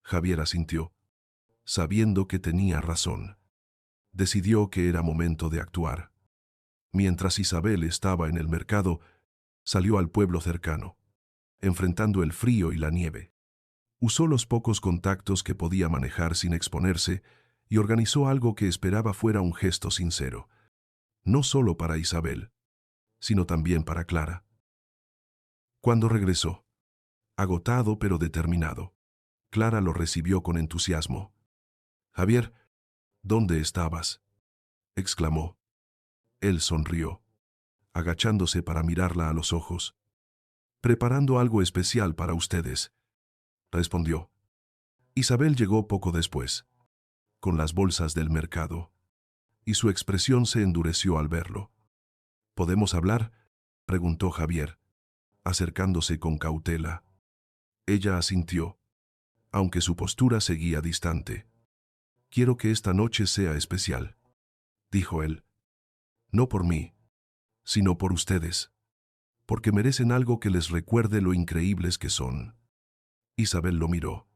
Javier asintió, sabiendo que tenía razón. Decidió que era momento de actuar. Mientras Isabel estaba en el mercado, salió al pueblo cercano, enfrentando el frío y la nieve. Usó los pocos contactos que podía manejar sin exponerse y organizó algo que esperaba fuera un gesto sincero, no solo para Isabel, sino también para Clara. Cuando regresó, agotado pero determinado, Clara lo recibió con entusiasmo. «Javier, ¿dónde estabas?», exclamó. Él sonrió, agachándose para mirarla a los ojos. «Preparando algo especial para ustedes», respondió. Isabel llegó poco después, con las bolsas del mercado, y su expresión se endureció al verlo. «¿Podemos hablar?», preguntó Javier, acercándose con cautela. Ella asintió, aunque su postura seguía distante. «Quiero que esta noche sea especial», dijo él. «No por mí, sino por ustedes, porque merecen algo que les recuerde lo increíbles que son». Isabel lo miró,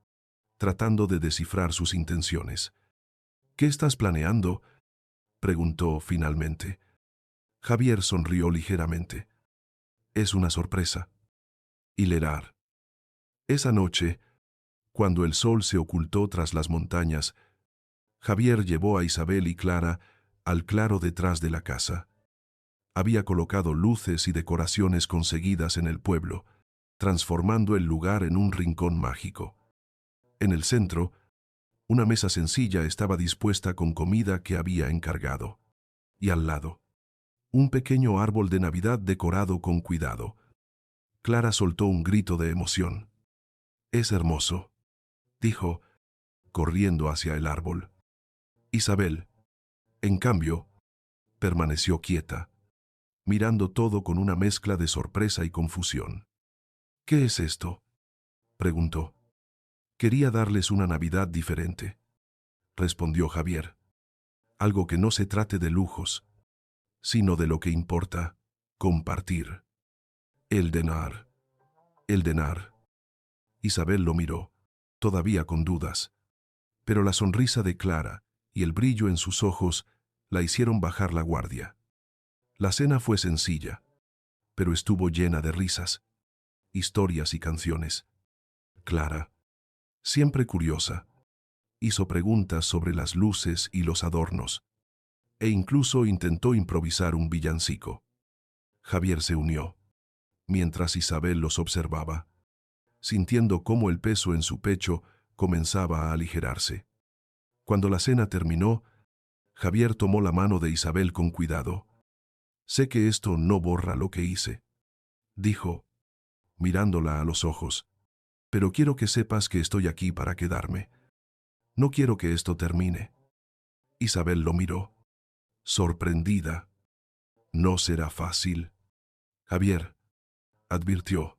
tratando de descifrar sus intenciones. «¿Qué estás planeando?», preguntó finalmente. Javier sonrió ligeramente. «Es una sorpresa. Hilerar». Esa noche, cuando el sol se ocultó tras las montañas, Javier llevó a Isabel y Clara al claro detrás de la casa. Había colocado luces y decoraciones conseguidas en el pueblo, transformando el lugar en un rincón mágico. En el centro, una mesa sencilla estaba dispuesta con comida que había encargado. Y al lado, un pequeño árbol de Navidad decorado con cuidado. Clara soltó un grito de emoción. «Es hermoso», dijo, corriendo hacia el árbol. Isabel, en cambio, permaneció quieta, mirando todo con una mezcla de sorpresa y confusión. «¿Qué es esto?», preguntó. «Quería darles una Navidad diferente», respondió Javier. «Algo que no se trate de lujos, sino de lo que importa, compartir». «El denar. El denar». Isabel lo miró, todavía con dudas, pero la sonrisa de Clara y el brillo en sus ojos la hicieron bajar la guardia. La cena fue sencilla, pero estuvo llena de risas, historias y canciones. Clara, siempre curiosa, hizo preguntas sobre las luces y los adornos, e incluso intentó improvisar un villancico. Javier se unió, mientras Isabel los observaba, sintiendo cómo el peso en su pecho comenzaba a aligerarse. Cuando la cena terminó, Javier tomó la mano de Isabel con cuidado. «Sé que esto no borra lo que hice», dijo, mirándola a los ojos, «pero quiero que sepas que estoy aquí para quedarme. No quiero que esto termine». Isabel lo miró, sorprendida. «No será fácil». «Javier, advirtió.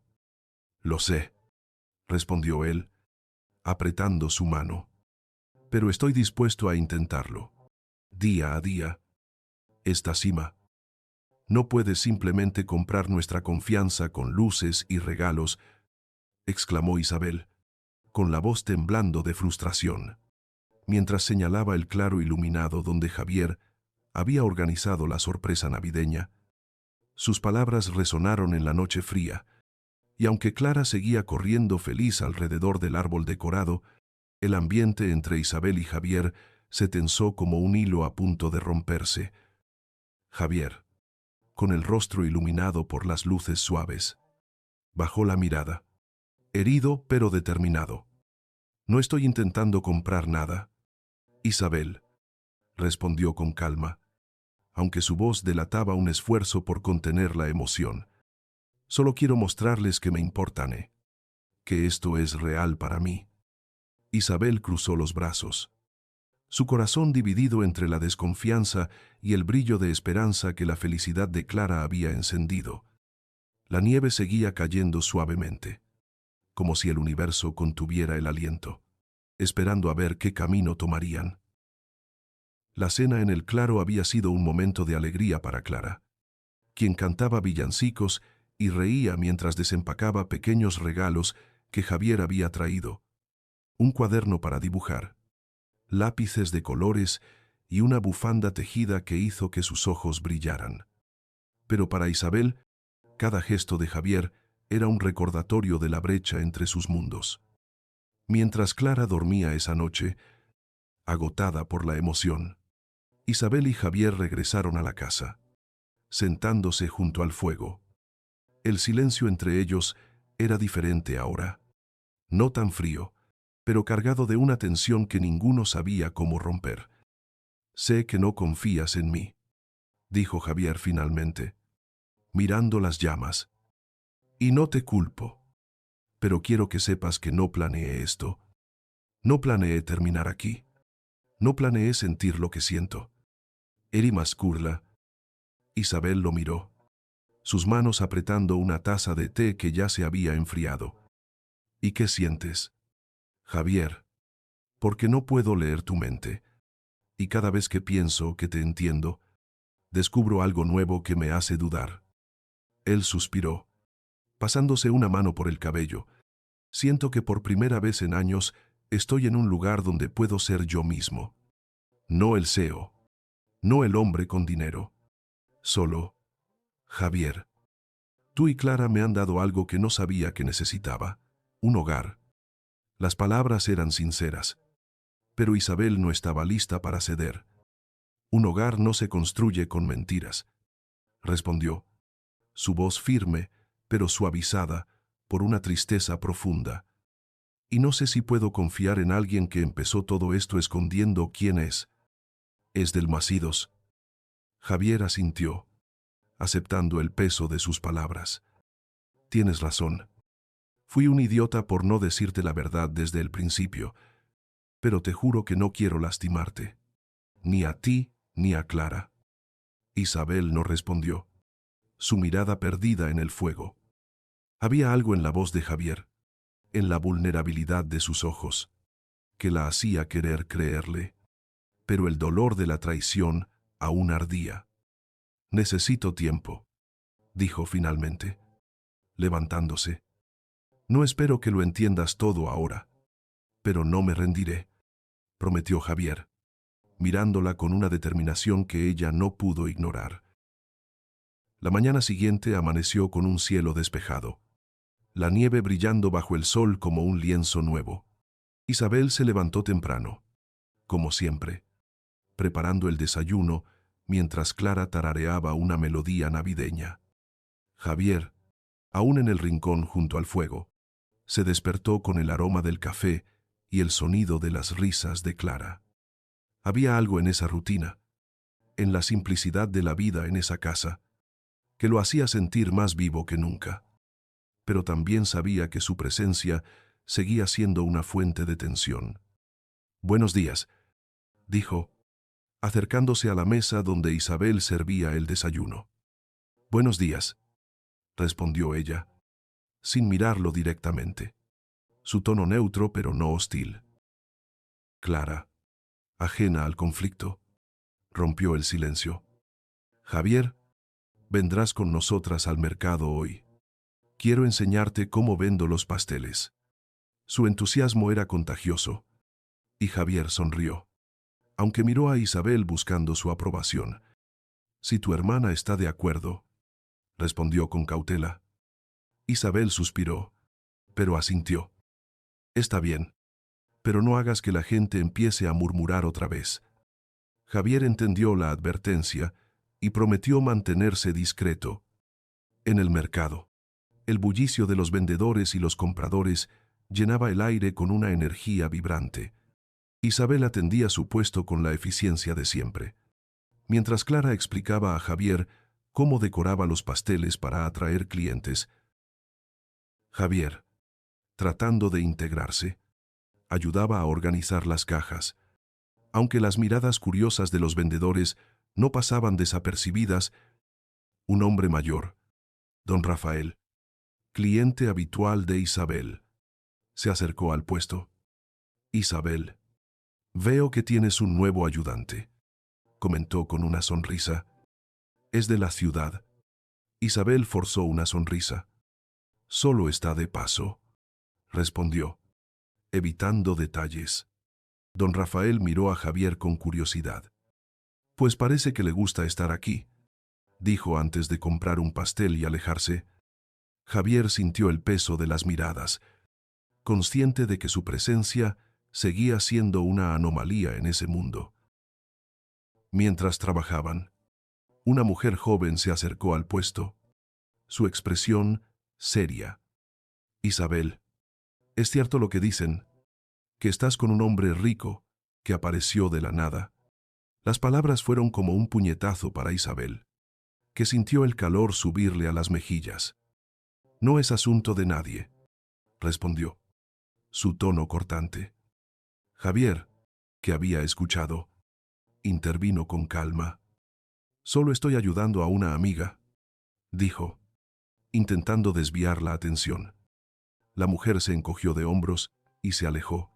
Lo sé, respondió él, apretando su mano. Pero estoy dispuesto a intentarlo. Día a día. Esta cima. No puedes simplemente comprar nuestra confianza con luces y regalos, exclamó Isabel, con la voz temblando de frustración, mientras señalaba el claro iluminado donde Javier había organizado la sorpresa navideña. Sus palabras resonaron en la noche fría, y aunque Clara seguía corriendo feliz alrededor del árbol decorado, el ambiente entre Isabel y Javier se tensó como un hilo a punto de romperse. Javier, con el rostro iluminado por las luces suaves, bajó la mirada, herido pero determinado. No estoy intentando comprar nada. Isabel, respondió con calma, aunque su voz delataba un esfuerzo por contener la emoción. Solo quiero mostrarles que me importan, que esto es real para mí. Isabel cruzó los brazos, su corazón dividido entre la desconfianza y el brillo de esperanza que la felicidad de Clara había encendido. La nieve seguía cayendo suavemente, como si el universo contuviera el aliento, esperando a ver qué camino tomarían. La cena en el claro había sido un momento de alegría para Clara, quien cantaba villancicos y reía mientras desempacaba pequeños regalos que Javier había traído: un cuaderno para dibujar, lápices de colores y una bufanda tejida que hizo que sus ojos brillaran. Pero para Isabel, cada gesto de Javier era un recordatorio de la brecha entre sus mundos. Mientras Clara dormía esa noche, agotada por la emoción, Isabel y Javier regresaron a la casa, sentándose junto al fuego. El silencio entre ellos era diferente ahora, no tan frío, pero cargado de una tensión que ninguno sabía cómo romper. Sé que no confías en mí, dijo Javier finalmente, mirando las llamas. Y no te culpo. Pero quiero que sepas que no planeé esto. No planeé terminar aquí. No planeé sentir lo que siento. Eri Mascurla. Isabel lo miró, sus manos apretando una taza de té que ya se había enfriado. ¿Y qué sientes? Javier, porque no puedo leer tu mente. Y cada vez que pienso que te entiendo, descubro algo nuevo que me hace dudar. Él suspiró, pasándose una mano por el cabello. Siento que por primera vez en años estoy en un lugar donde puedo ser yo mismo. No el CEO, no el hombre con dinero. Solo, Javier. Tú y Clara me han dado algo que no sabía que necesitaba: un hogar. Las palabras eran sinceras, pero Isabel no estaba lista para ceder. Un hogar no se construye con mentiras, respondió, su voz firme, pero suavizada por una tristeza profunda. Y no sé si puedo confiar en alguien que empezó todo esto escondiendo quién es. Es del Masídos. Javier asintió, aceptando el peso de sus palabras. Tienes razón. Fui un idiota por no decirte la verdad desde el principio, pero te juro que no quiero lastimarte. Ni a ti, ni a Clara. Isabel no respondió, su mirada perdida en el fuego. Había algo en la voz de Javier, en la vulnerabilidad de sus ojos, que la hacía querer creerle. Pero el dolor de la traición aún ardía. Necesito tiempo, dijo finalmente, levantándose. No espero que lo entiendas todo ahora, pero no me rendiré, prometió Javier, mirándola con una determinación que ella no pudo ignorar. La mañana siguiente amaneció con un cielo despejado, la nieve brillando bajo el sol como un lienzo nuevo. Isabel se levantó temprano, como siempre, preparando el desayuno mientras Clara tarareaba una melodía navideña. Javier, aún en el rincón junto al fuego, se despertó con el aroma del café y el sonido de las risas de Clara. Había algo en esa rutina, en la simplicidad de la vida en esa casa, que lo hacía sentir más vivo que nunca. Pero también sabía que su presencia seguía siendo una fuente de tensión. «Buenos días», dijo, acercándose a la mesa donde Isabel servía el desayuno. «Buenos días», respondió ella, sin mirarlo directamente. Su tono neutro pero no hostil. Clara, ajena al conflicto, rompió el silencio. Javier, vendrás con nosotras al mercado hoy. Quiero enseñarte cómo vendo los pasteles. Su entusiasmo era contagioso, y Javier sonrió, aunque miró a Isabel buscando su aprobación. Si tu hermana está de acuerdo, respondió con cautela. Isabel suspiró, pero asintió. Está bien, pero no hagas que la gente empiece a murmurar otra vez. Javier entendió la advertencia y prometió mantenerse discreto. En el mercado, el bullicio de los vendedores y los compradores llenaba el aire con una energía vibrante. Isabel atendía su puesto con la eficiencia de siempre, mientras Clara explicaba a Javier cómo decoraba los pasteles para atraer clientes. Javier, tratando de integrarse, ayudaba a organizar las cajas. Aunque las miradas curiosas de los vendedores no pasaban desapercibidas, un hombre mayor, don Rafael, cliente habitual de Isabel, se acercó al puesto. Isabel, veo que tienes un nuevo ayudante, comentó con una sonrisa. Es de la ciudad. Isabel forzó una sonrisa. Solo está de paso, respondió, evitando detalles. Don Rafael miró a Javier con curiosidad. Pues parece que le gusta estar aquí, dijo antes de comprar un pastel y alejarse. Javier sintió el peso de las miradas, consciente de que su presencia seguía siendo una anomalía en ese mundo. Mientras trabajaban, una mujer joven se acercó al puesto, su expresión seria. Isabel, es cierto lo que dicen, que estás con un hombre rico que apareció de la nada. Las palabras fueron como un puñetazo para Isabel, que sintió el calor subirle a las mejillas. No es asunto de nadie, respondió, su tono cortante. Javier, que había escuchado, intervino con calma. Solo estoy ayudando a una amiga, dijo, intentando desviar la atención. La mujer se encogió de hombros y se alejó,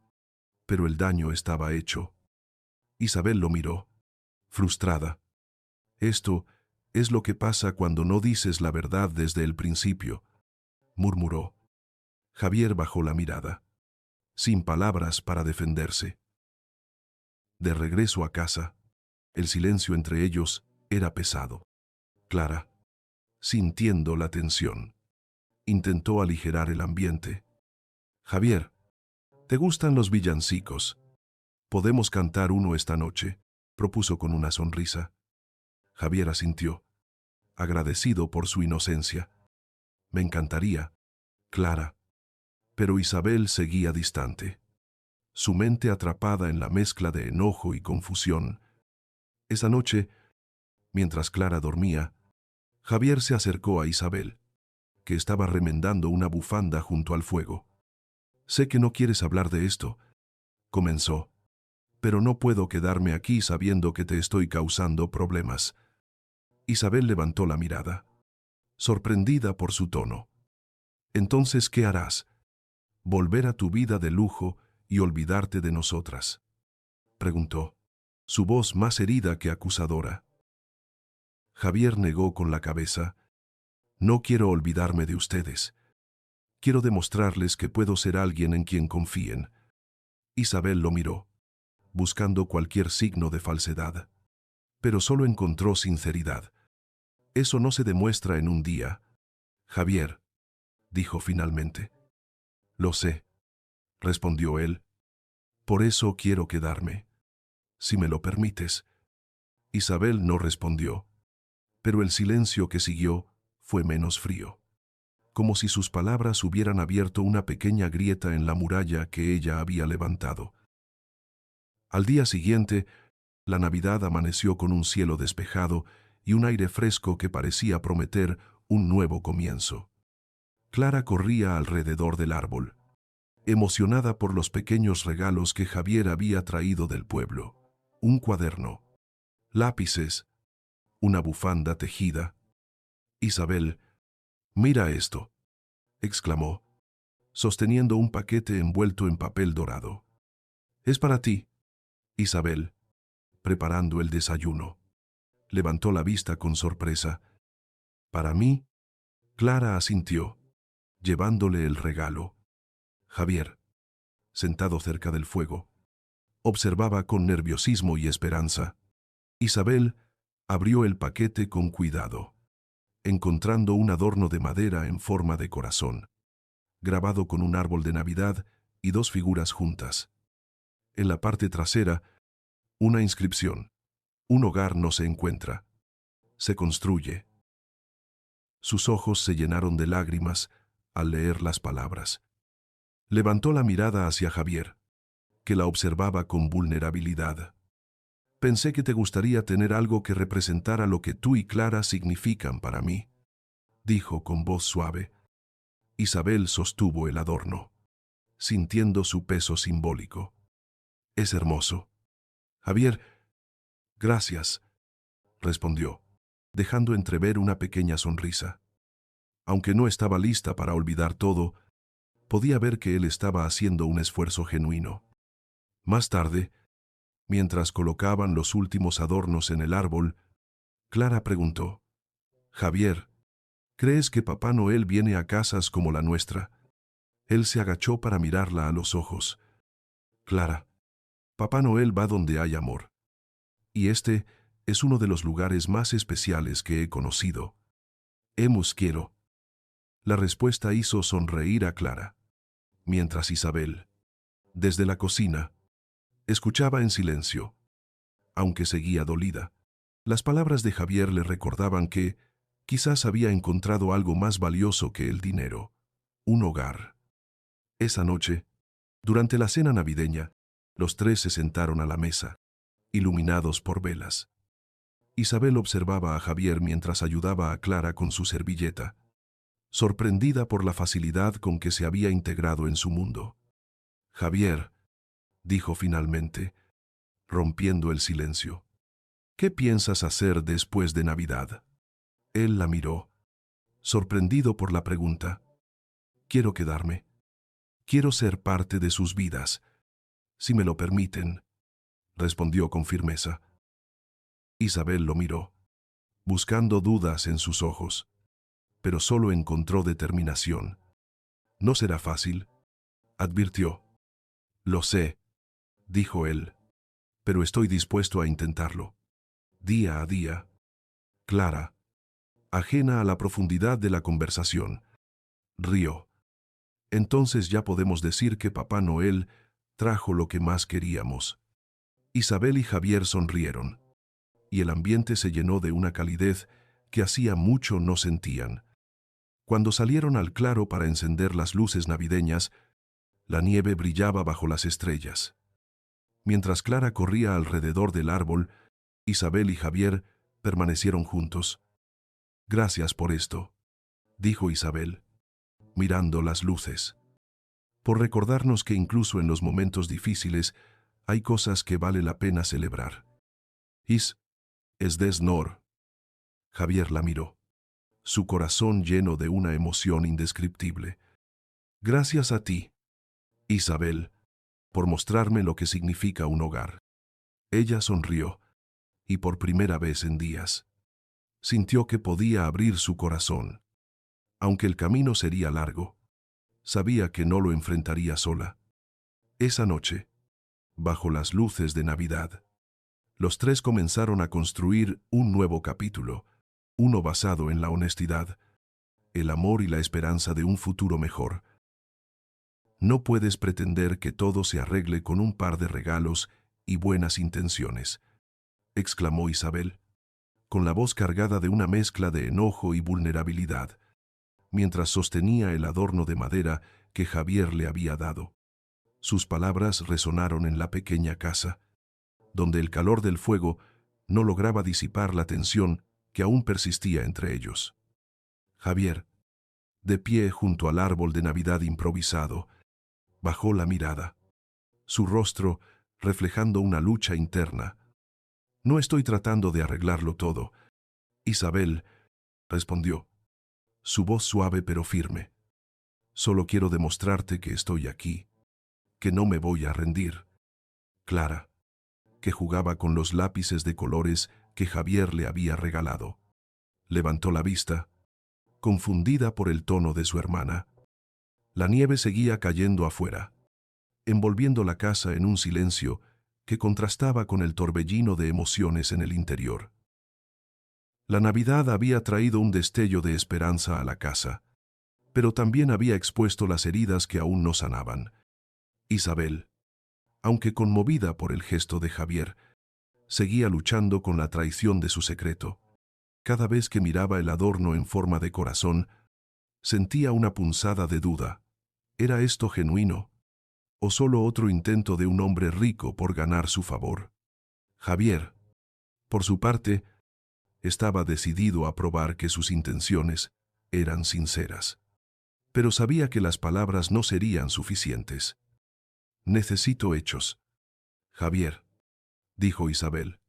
pero el daño estaba hecho. Isabel lo miró, frustrada. Esto es lo que pasa cuando no dices la verdad desde el principio, murmuró. Javier bajó la mirada, sin palabras para defenderse. De regreso a casa, el silencio entre ellos era pesado. Clara, sintiendo la tensión, intentó aligerar el ambiente. Javier, ¿te gustan los villancicos? ¿Podemos cantar uno esta noche?, propuso con una sonrisa. Javier asintió, agradecido por su inocencia. Me encantaría, Clara. Pero Isabel seguía distante, su mente atrapada en la mezcla de enojo y confusión. Esa noche, mientras Clara dormía, Javier se acercó a Isabel, que estaba remendando una bufanda junto al fuego. Sé que no quieres hablar de esto, comenzó, pero no puedo quedarme aquí sabiendo que te estoy causando problemas. Isabel levantó la mirada, sorprendida por su tono. Entonces, ¿qué harás? ¿Volver a tu vida de lujo y olvidarte de nosotras?, preguntó, su voz más herida que acusadora. Javier negó con la cabeza. No quiero olvidarme de ustedes. Quiero demostrarles que puedo ser alguien en quien confíen. Isabel lo miró, buscando cualquier signo de falsedad, pero solo encontró sinceridad. Eso no se demuestra en un día. Javier, dijo finalmente. Lo sé, respondió él. Por eso quiero quedarme. Si me lo permites. Isabel no respondió, pero el silencio que siguió fue menos frío, como si sus palabras hubieran abierto una pequeña grieta en la muralla que ella había levantado. Al día siguiente, la Navidad amaneció con un cielo despejado y un aire fresco que parecía prometer un nuevo comienzo. Clara corría alrededor del árbol, emocionada por los pequeños regalos que Javier había traído del pueblo. Un cuaderno, lápices, una bufanda tejida. Isabel, mira esto, exclamó, sosteniendo un paquete envuelto en papel dorado. Es para ti, Isabel, preparando el desayuno. Levantó la vista con sorpresa. ¿Para mí? Clara asintió, llevándole el regalo. Javier, sentado cerca del fuego, observaba con nerviosismo y esperanza. Isabel abrió el paquete con cuidado, encontrando un adorno de madera en forma de corazón, grabado con un árbol de Navidad y dos figuras juntas. En la parte trasera, una inscripción. Un hogar no se encuentra, se construye. Sus ojos se llenaron de lágrimas al leer las palabras. Levantó la mirada hacia Javier, que la observaba con vulnerabilidad. Pensé que te gustaría tener algo que representara lo que tú y Clara significan para mí, dijo con voz suave. Isabel sostuvo el adorno, sintiendo su peso simbólico. Es hermoso. Javier, gracias, respondió, dejando entrever una pequeña sonrisa. Aunque no estaba lista para olvidar todo, podía ver que él estaba haciendo un esfuerzo genuino. Más tarde, mientras colocaban los últimos adornos en el árbol, Clara preguntó, Javier, ¿crees que Papá Noel viene a casas como la nuestra? Él se agachó para mirarla a los ojos. Clara, Papá Noel va donde hay amor. Y este es uno de los lugares más especiales que he conocido. Hemos quiero. La respuesta hizo sonreír a Clara, mientras Isabel, desde la cocina, escuchaba en silencio. Aunque seguía dolida, las palabras de Javier le recordaban que quizás había encontrado algo más valioso que el dinero, un hogar. Esa noche, durante la cena navideña, los tres se sentaron a la mesa, iluminados por velas. Isabel observaba a Javier mientras ayudaba a Clara con su servilleta, sorprendida por la facilidad con que se había integrado en su mundo. Javier, dijo finalmente, rompiendo el silencio, ¿qué piensas hacer después de Navidad? Él la miró, sorprendido por la pregunta. Quiero quedarme. Quiero ser parte de sus vidas, si me lo permiten, respondió con firmeza. Isabel lo miró, buscando dudas en sus ojos, pero solo encontró determinación. No será fácil, advirtió. Lo sé, dijo él, pero estoy dispuesto a intentarlo. Día a día. Clara, ajena a la profundidad de la conversación, rió. Entonces ya podemos decir que Papá Noel trajo lo que más queríamos. Isabel y Javier sonrieron, y el ambiente se llenó de una calidez que hacía mucho no sentían. Cuando salieron al claro para encender las luces navideñas, la nieve brillaba bajo las estrellas. Mientras Clara corría alrededor del árbol, Isabel y Javier permanecieron juntos. Gracias por esto, dijo Isabel, mirando las luces. Por recordarnos que incluso en los momentos difíciles hay cosas que vale la pena celebrar. Es desnor. Javier la miró, su corazón lleno de una emoción indescriptible. Gracias a ti, Isabel, por mostrarme lo que significa un hogar. Ella sonrió, y por primera vez en días, sintió que podía abrir su corazón. Aunque el camino sería largo, sabía que no lo enfrentaría sola. Esa noche, bajo las luces de Navidad, los tres comenzaron a construir un nuevo capítulo, uno basado en la honestidad, el amor y la esperanza de un futuro mejor. No puedes pretender que todo se arregle con un par de regalos y buenas intenciones, exclamó Isabel, con la voz cargada de una mezcla de enojo y vulnerabilidad, mientras sostenía el adorno de madera que Javier le había dado. Sus palabras resonaron en la pequeña casa, donde el calor del fuego no lograba disipar la tensión que aún persistía entre ellos. Javier, de pie junto al árbol de Navidad improvisado, bajó la mirada, su rostro reflejando una lucha interna. No estoy tratando de arreglarlo todo, Isabel, respondió, su voz suave pero firme. Solo quiero demostrarte que estoy aquí, que no me voy a rendir. Clara, que jugaba con los lápices de colores que Javier le había regalado, levantó la vista, confundida por el tono de su hermana. La nieve seguía cayendo afuera, envolviendo la casa en un silencio que contrastaba con el torbellino de emociones en el interior. La Navidad había traído un destello de esperanza a la casa, pero también había expuesto las heridas que aún no sanaban. Isabel, aunque conmovida por el gesto de Javier, seguía luchando con la traición de su secreto. Cada vez que miraba el adorno en forma de corazón, sentía una punzada de duda. ¿Era esto genuino? ¿O solo otro intento de un hombre rico por ganar su favor? Javier, por su parte, estaba decidido a probar que sus intenciones eran sinceras. Pero sabía que las palabras no serían suficientes. Necesito hechos. Javier, dijo Isabel,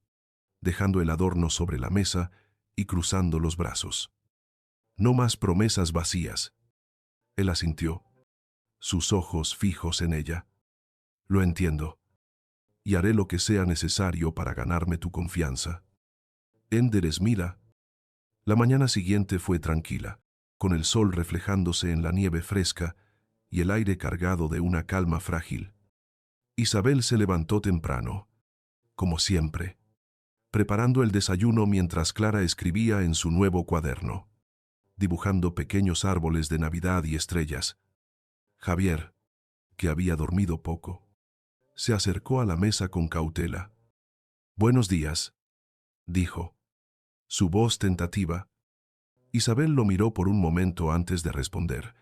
dejando el adorno sobre la mesa y cruzando los brazos. No más promesas vacías. Él asintió, sus ojos fijos en ella. Lo entiendo, y haré lo que sea necesario para ganarme tu confianza. Ender Esmila. La mañana siguiente fue tranquila, con el sol reflejándose en la nieve fresca y el aire cargado de una calma frágil. Isabel se levantó temprano, como siempre, preparando el desayuno mientras Clara escribía en su nuevo cuaderno, dibujando pequeños árboles de Navidad y estrellas. Javier, que había dormido poco, se acercó a la mesa con cautela. «Buenos días», dijo, su voz tentativa. Isabel lo miró por un momento antes de responder.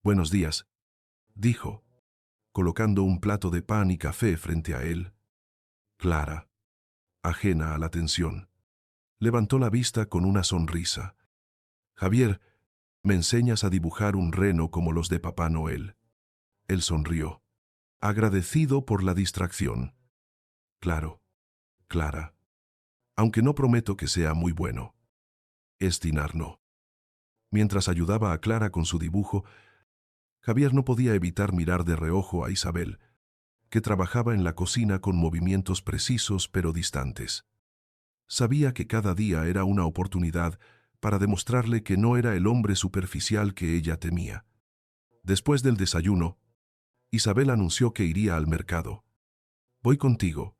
«Buenos días», dijo, colocando un plato de pan y café frente a él. Clara, ajena a la tensión, levantó la vista con una sonrisa. «Javier, ¿me enseñas a dibujar un reno como los de Papá Noel?» Él sonrió, agradecido por la distracción. «Claro, Clara, aunque no prometo que sea muy bueno. Es dinar no». Mientras ayudaba a Clara con su dibujo, Javier no podía evitar mirar de reojo a Isabel, que trabajaba en la cocina con movimientos precisos pero distantes. Sabía que cada día era una oportunidad para demostrarle que no era el hombre superficial que ella temía. Después del desayuno, Isabel anunció que iría al mercado. «Voy contigo»,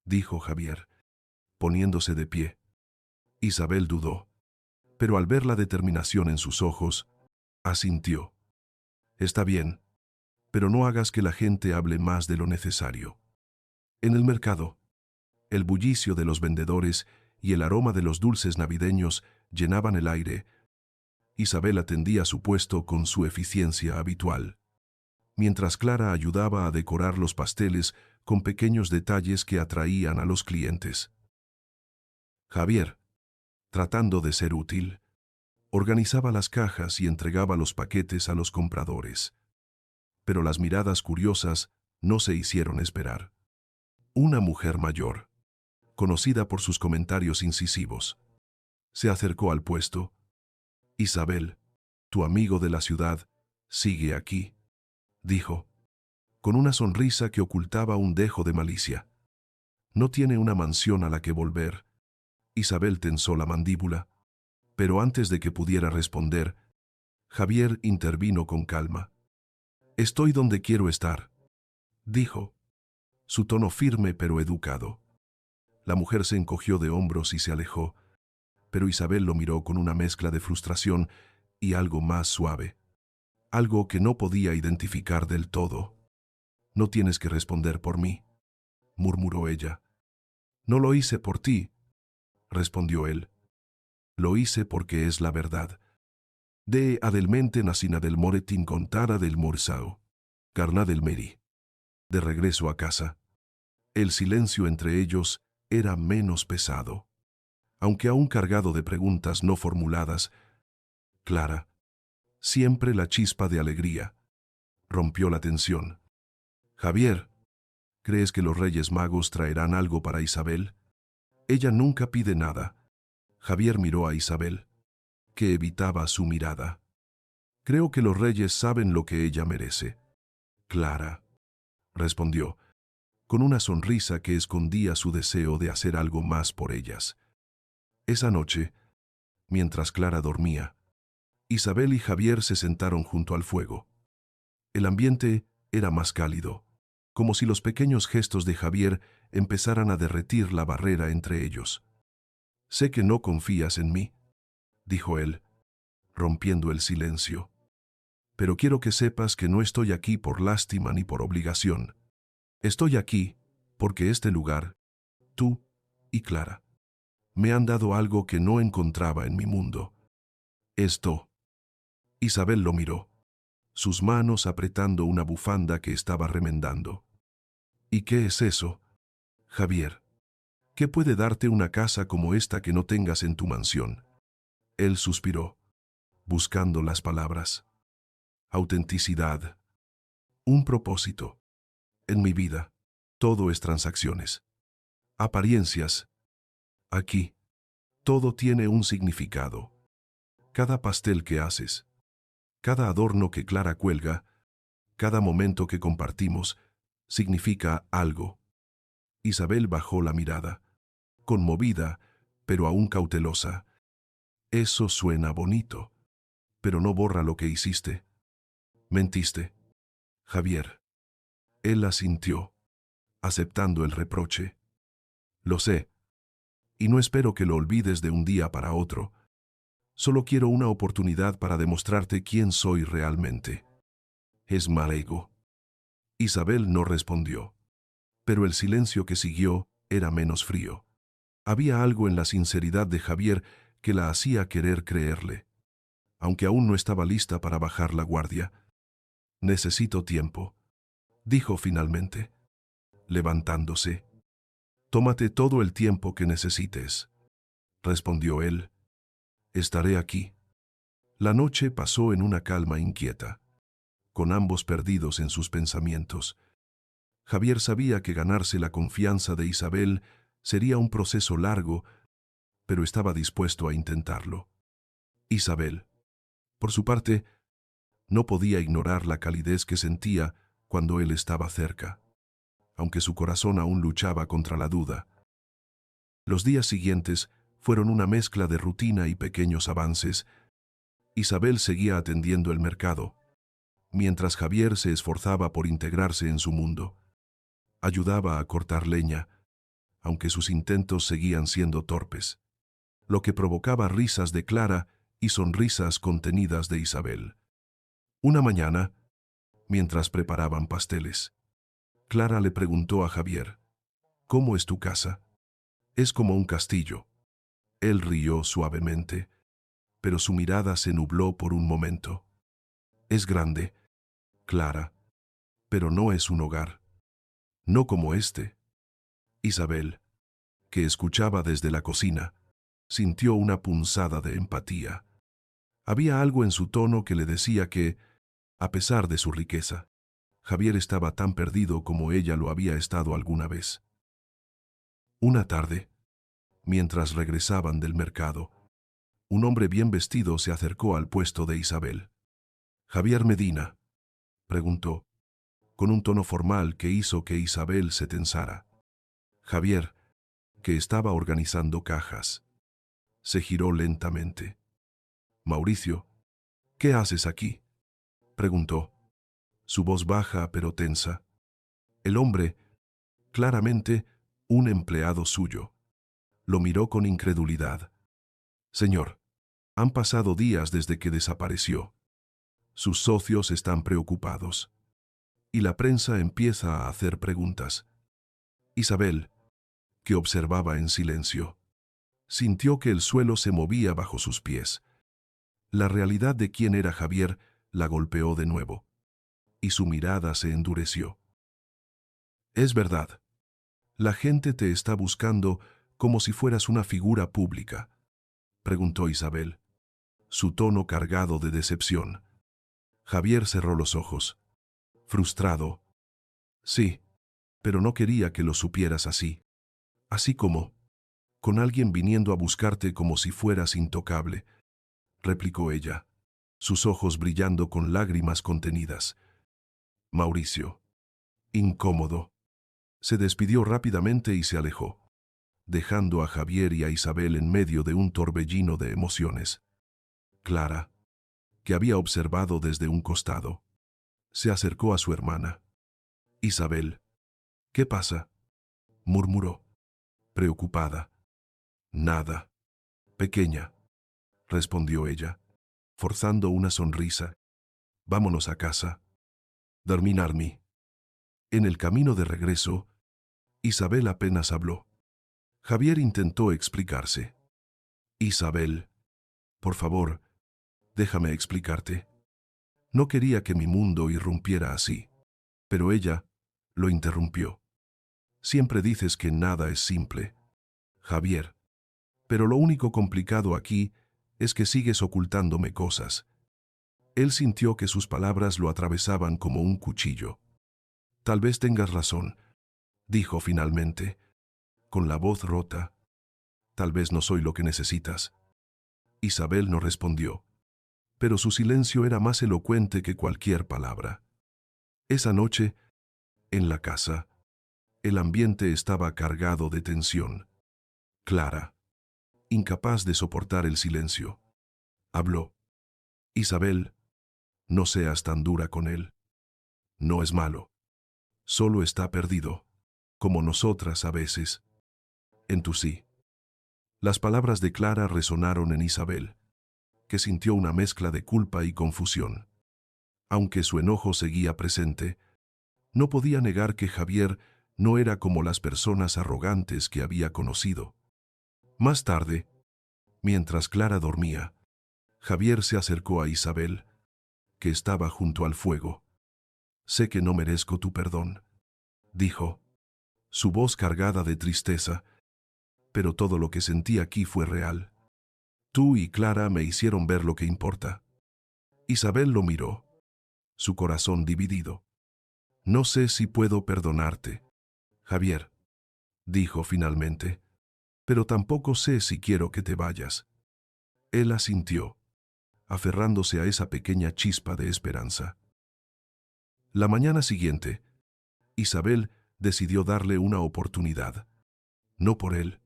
dijo Javier, poniéndose de pie. Isabel dudó, pero al ver la determinación en sus ojos, asintió. «Está bien, pero no hagas que la gente hable más de lo necesario». En el mercado, el bullicio de los vendedores y el aroma de los dulces navideños llenaban el aire. Isabel atendía su puesto con su eficiencia habitual, mientras Clara ayudaba a decorar los pasteles con pequeños detalles que atraían a los clientes. Javier, tratando de ser útil, organizaba las cajas y entregaba los paquetes a los compradores. Pero las miradas curiosas no se hicieron esperar. Una mujer mayor, conocida por sus comentarios incisivos, se acercó al puesto. «Isabel, tu amigo de la ciudad, sigue aquí», dijo, con una sonrisa que ocultaba un dejo de malicia. «No tiene una mansión a la que volver». Isabel tensó la mandíbula, pero antes de que pudiera responder, Javier intervino con calma. «Estoy donde quiero estar», dijo, su tono firme pero educado. La mujer se encogió de hombros y se alejó, pero Isabel lo miró con una mezcla de frustración y algo más suave, algo que no podía identificar del todo. «No tienes que responder por mí», murmuró ella. «No lo hice por ti», respondió él. «Lo hice porque es la verdad. De adelmente nacina del moretín contara del morsao, carna del meri». De regreso a casa, el silencio entre ellos era menos pesado, aunque aún cargado de preguntas no formuladas. Clara, siempre la chispa de alegría, rompió la tensión. «Javier, ¿crees que los Reyes Magos traerán algo para Isabel? Ella nunca pide nada». Javier miró a Isabel, que evitaba su mirada. Creo que los reyes saben lo que ella merece. Clara, respondió, con una sonrisa que escondía su deseo de hacer algo más por ellas. Esa noche, mientras Clara dormía, Isabel y Javier se sentaron junto al fuego. El ambiente era más cálido, como si los pequeños gestos de Javier empezaran a derretir la barrera entre ellos. Sé que no confías en mí, dijo él, rompiendo el silencio. Pero quiero que sepas que no estoy aquí por lástima ni por obligación. Estoy aquí porque este lugar, tú y Clara, me han dado algo que no encontraba en mi mundo. Esto. Isabel lo miró, sus manos apretando una bufanda que estaba remendando. ¿Y qué es eso, Javier? ¿Qué puede darte una casa como esta que no tengas en tu mansión? Él suspiró, buscando las palabras. Autenticidad. Un propósito. En mi vida, todo es transacciones. Apariencias. Aquí, todo tiene un significado. Cada pastel que haces, cada adorno que Clara cuelga, cada momento que compartimos, significa algo. Isabel bajó la mirada, conmovida, pero aún cautelosa. Eso suena bonito, pero no borra lo que hiciste. Mentiste, Javier. Él asintió, aceptando el reproche. Lo sé, y no espero que lo olvides de un día para otro. Solo quiero una oportunidad para demostrarte quién soy realmente. Es Marego. Isabel no respondió, pero el silencio que siguió era menos frío. Había algo en la sinceridad de Javier que la hacía querer creerle, aunque aún no estaba lista para bajar la guardia. Necesito tiempo, dijo finalmente, levantándose. Tómate todo el tiempo que necesites, respondió él. Estaré aquí. La noche pasó en una calma inquieta, con ambos perdidos en sus pensamientos. Javier sabía que ganarse la confianza de Isabel sería un proceso largo, pero estaba dispuesto a intentarlo. Isabel, por su parte, no podía ignorar la calidez que sentía cuando él estaba cerca, aunque su corazón aún luchaba contra la duda. Los días siguientes fueron una mezcla de rutina y pequeños avances. Isabel seguía atendiendo el mercado, mientras Javier se esforzaba por integrarse en su mundo. Ayudaba a cortar leña, aunque sus intentos seguían siendo torpes, lo que provocaba risas de Clara y sonrisas contenidas de Isabel. Una mañana, mientras preparaban pasteles, Clara le preguntó a Javier, ¿cómo es tu casa? Es como un castillo. Él rió suavemente, pero su mirada se nubló por un momento. Es grande, Clara, pero no es un hogar. No como este. Isabel, que escuchaba desde la cocina, sintió una punzada de empatía. Había algo en su tono que le decía que, a pesar de su riqueza, Javier estaba tan perdido como ella lo había estado alguna vez. Una tarde, mientras regresaban del mercado, un hombre bien vestido se acercó al puesto de Isabel. «¿Javier Medina?», preguntó, con un tono formal que hizo que Isabel se tensara. Javier, que estaba organizando cajas, se giró lentamente. «Mauricio, ¿qué haces aquí?», preguntó, su voz baja pero tensa. El hombre, claramente un empleado suyo, lo miró con incredulidad. «Señor, han pasado días desde que desapareció. Sus socios están preocupados. Y la prensa empieza a hacer preguntas». Isabel, que observaba en silencio, sintió que el suelo se movía bajo sus pies. La realidad de quién era Javier la golpeó de nuevo, y su mirada se endureció. «Es verdad. La gente te está buscando como si fueras una figura pública», preguntó Isabel, su tono cargado de decepción. Javier cerró los ojos, frustrado. «Sí, pero no quería que lo supieras así. Así como, con alguien viniendo a buscarte como si fueras intocable», replicó ella. sus ojos brillando con lágrimas contenidas. Mauricio, incómodo, se despidió rápidamente y se alejó, dejando a Javier y a Isabel en medio de un torbellino de emociones. Clara, que había observado desde un costado, se acercó a su hermana. Isabel, ¿qué pasa?, murmuró, preocupada. Nada, pequeña, respondió ella, forzando una sonrisa. Vámonos a casa. Dormirmi. En el camino de regreso, Isabel apenas habló. Javier intentó explicarse. Isabel, por favor, déjame explicarte. No quería que mi mundo irrumpiera así. Pero ella lo interrumpió. Siempre dices que nada es simple, Javier. Pero lo único complicado aquí es que sigues ocultándome cosas. Él sintió que sus palabras lo atravesaban como un cuchillo. Tal vez tengas razón, dijo finalmente, con la voz rota. Tal vez no soy lo que necesitas. Isabel no respondió, pero su silencio era más elocuente que cualquier palabra. Esa noche, en la casa, el ambiente estaba cargado de tensión. Clara, incapaz de soportar el silencio, habló. Isabel, no seas tan dura con él. No es malo. Solo está perdido, como nosotras a veces. En tu sí. Las palabras de Clara resonaron en Isabel, que sintió una mezcla de culpa y confusión. Aunque su enojo seguía presente, no podía negar que Javier no era como las personas arrogantes que había conocido. Más tarde, mientras Clara dormía, Javier se acercó a Isabel, que estaba junto al fuego. Sé que no merezco tu perdón, dijo, su voz cargada de tristeza, pero todo lo que sentí aquí fue real. Tú y Clara me hicieron ver lo que importa. Isabel lo miró, su corazón dividido. No sé si puedo perdonarte, Javier, dijo finalmente, pero tampoco sé si quiero que te vayas. Él asintió, aferrándose a esa pequeña chispa de esperanza. La mañana siguiente, Isabel decidió darle una oportunidad, no por él,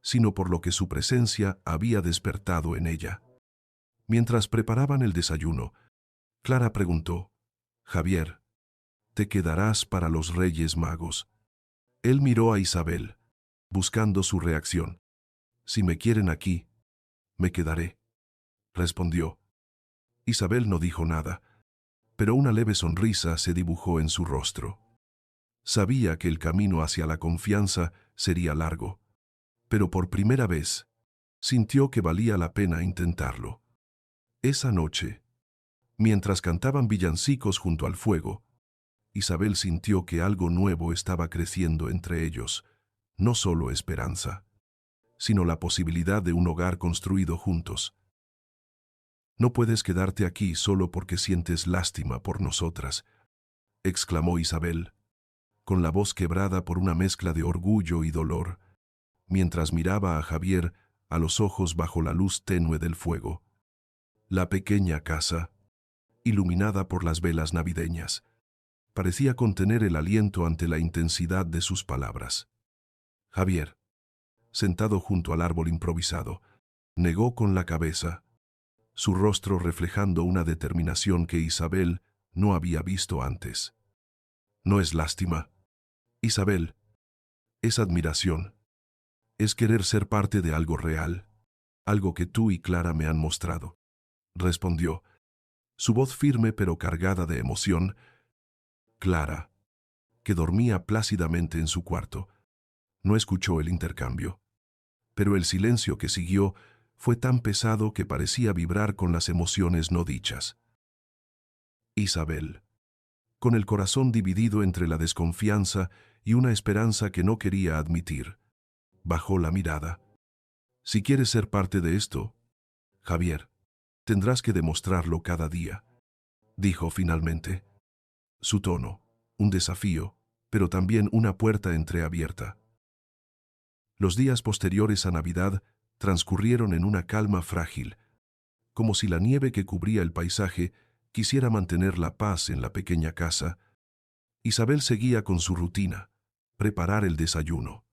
sino por lo que su presencia había despertado en ella. Mientras preparaban el desayuno, Clara preguntó, Javier, ¿te quedarás para los Reyes Magos? Él miró a Isabel, buscando su reacción. Si me quieren aquí, me quedaré, respondió. Isabel no dijo nada, pero una leve sonrisa se dibujó en su rostro. Sabía que el camino hacia la confianza sería largo, pero por primera vez, sintió que valía la pena intentarlo. Esa noche, mientras cantaban villancicos junto al fuego, Isabel sintió que algo nuevo estaba creciendo entre ellos, no solo esperanza, sino la posibilidad de un hogar construido juntos. No puedes quedarte aquí solo porque sientes lástima por nosotras, exclamó Isabel, con la voz quebrada por una mezcla de orgullo y dolor, mientras miraba a Javier a los ojos bajo la luz tenue del fuego. La pequeña casa, iluminada por las velas navideñas, parecía contener el aliento ante la intensidad de sus palabras. Javier, sentado junto al árbol improvisado, negó con la cabeza, su rostro reflejando una determinación que Isabel no había visto antes. No es lástima, Isabel, es admiración, es querer ser parte de algo real, algo que tú y Clara me han mostrado, respondió, su voz firme pero cargada de emoción. Clara, que dormía plácidamente en su cuarto, no escuchó el intercambio, pero el silencio que siguió fue tan pesado que parecía vibrar con las emociones no dichas. Isabel, con el corazón dividido entre la desconfianza y una esperanza que no quería admitir, bajó la mirada. Si quieres ser parte de esto, Javier, tendrás que demostrarlo cada día, dijo finalmente. Su tono, un desafío, pero también una puerta entreabierta. Los días posteriores a Navidad transcurrieron en una calma frágil, como si la nieve que cubría el paisaje quisiera mantener la paz en la pequeña casa. Isabel seguía con su rutina: preparar el desayuno,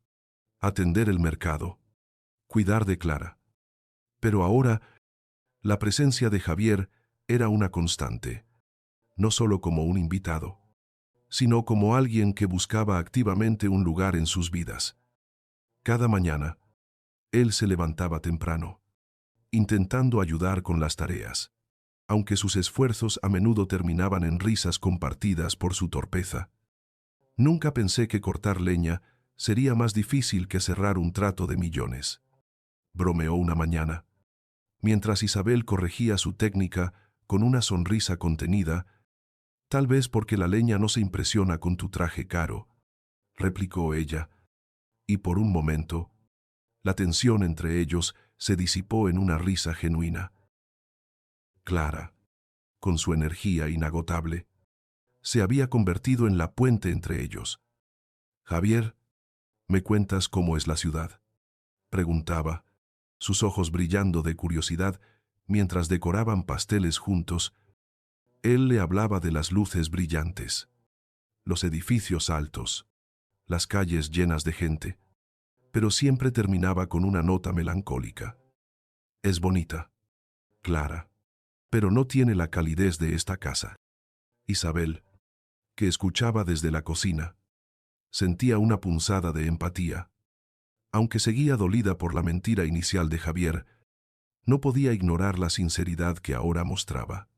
atender el mercado, cuidar de Clara. Pero ahora, la presencia de Javier era una constante, no solo como un invitado, sino como alguien que buscaba activamente un lugar en sus vidas. Cada mañana, él se levantaba temprano, intentando ayudar con las tareas, aunque sus esfuerzos a menudo terminaban en risas compartidas por su torpeza. Nunca pensé que cortar leña sería más difícil que cerrar un trato de millones, bromeó una mañana, mientras Isabel corregía su técnica con una sonrisa contenida. Tal vez porque la leña no se impresiona con tu traje caro, replicó ella, y por un momento, la tensión entre ellos se disipó en una risa genuina. Clara, con su energía inagotable, se había convertido en la puente entre ellos. Javier, ¿me cuentas cómo es la ciudad?, preguntaba, sus ojos brillando de curiosidad mientras decoraban pasteles juntos. Él le hablaba de las luces brillantes, los edificios altos, las calles llenas de gente, pero siempre terminaba con una nota melancólica. Es bonita, Clara, pero no tiene la calidez de esta casa. Isabel, que escuchaba desde la cocina, sentía una punzada de empatía. Aunque seguía dolida por la mentira inicial de Javier, no podía ignorar la sinceridad que ahora mostraba,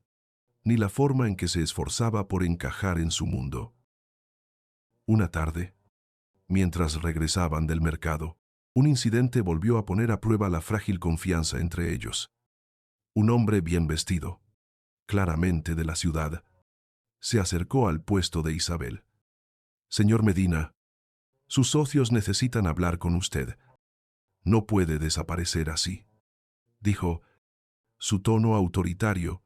ni la forma en que se esforzaba por encajar en su mundo. Una tarde, mientras regresaban del mercado, un incidente volvió a poner a prueba la frágil confianza entre ellos. Un hombre bien vestido, claramente de la ciudad, se acercó al puesto de Isabel. Señor Medina, sus socios necesitan hablar con usted. No puede desaparecer así, dijo, su tono autoritario,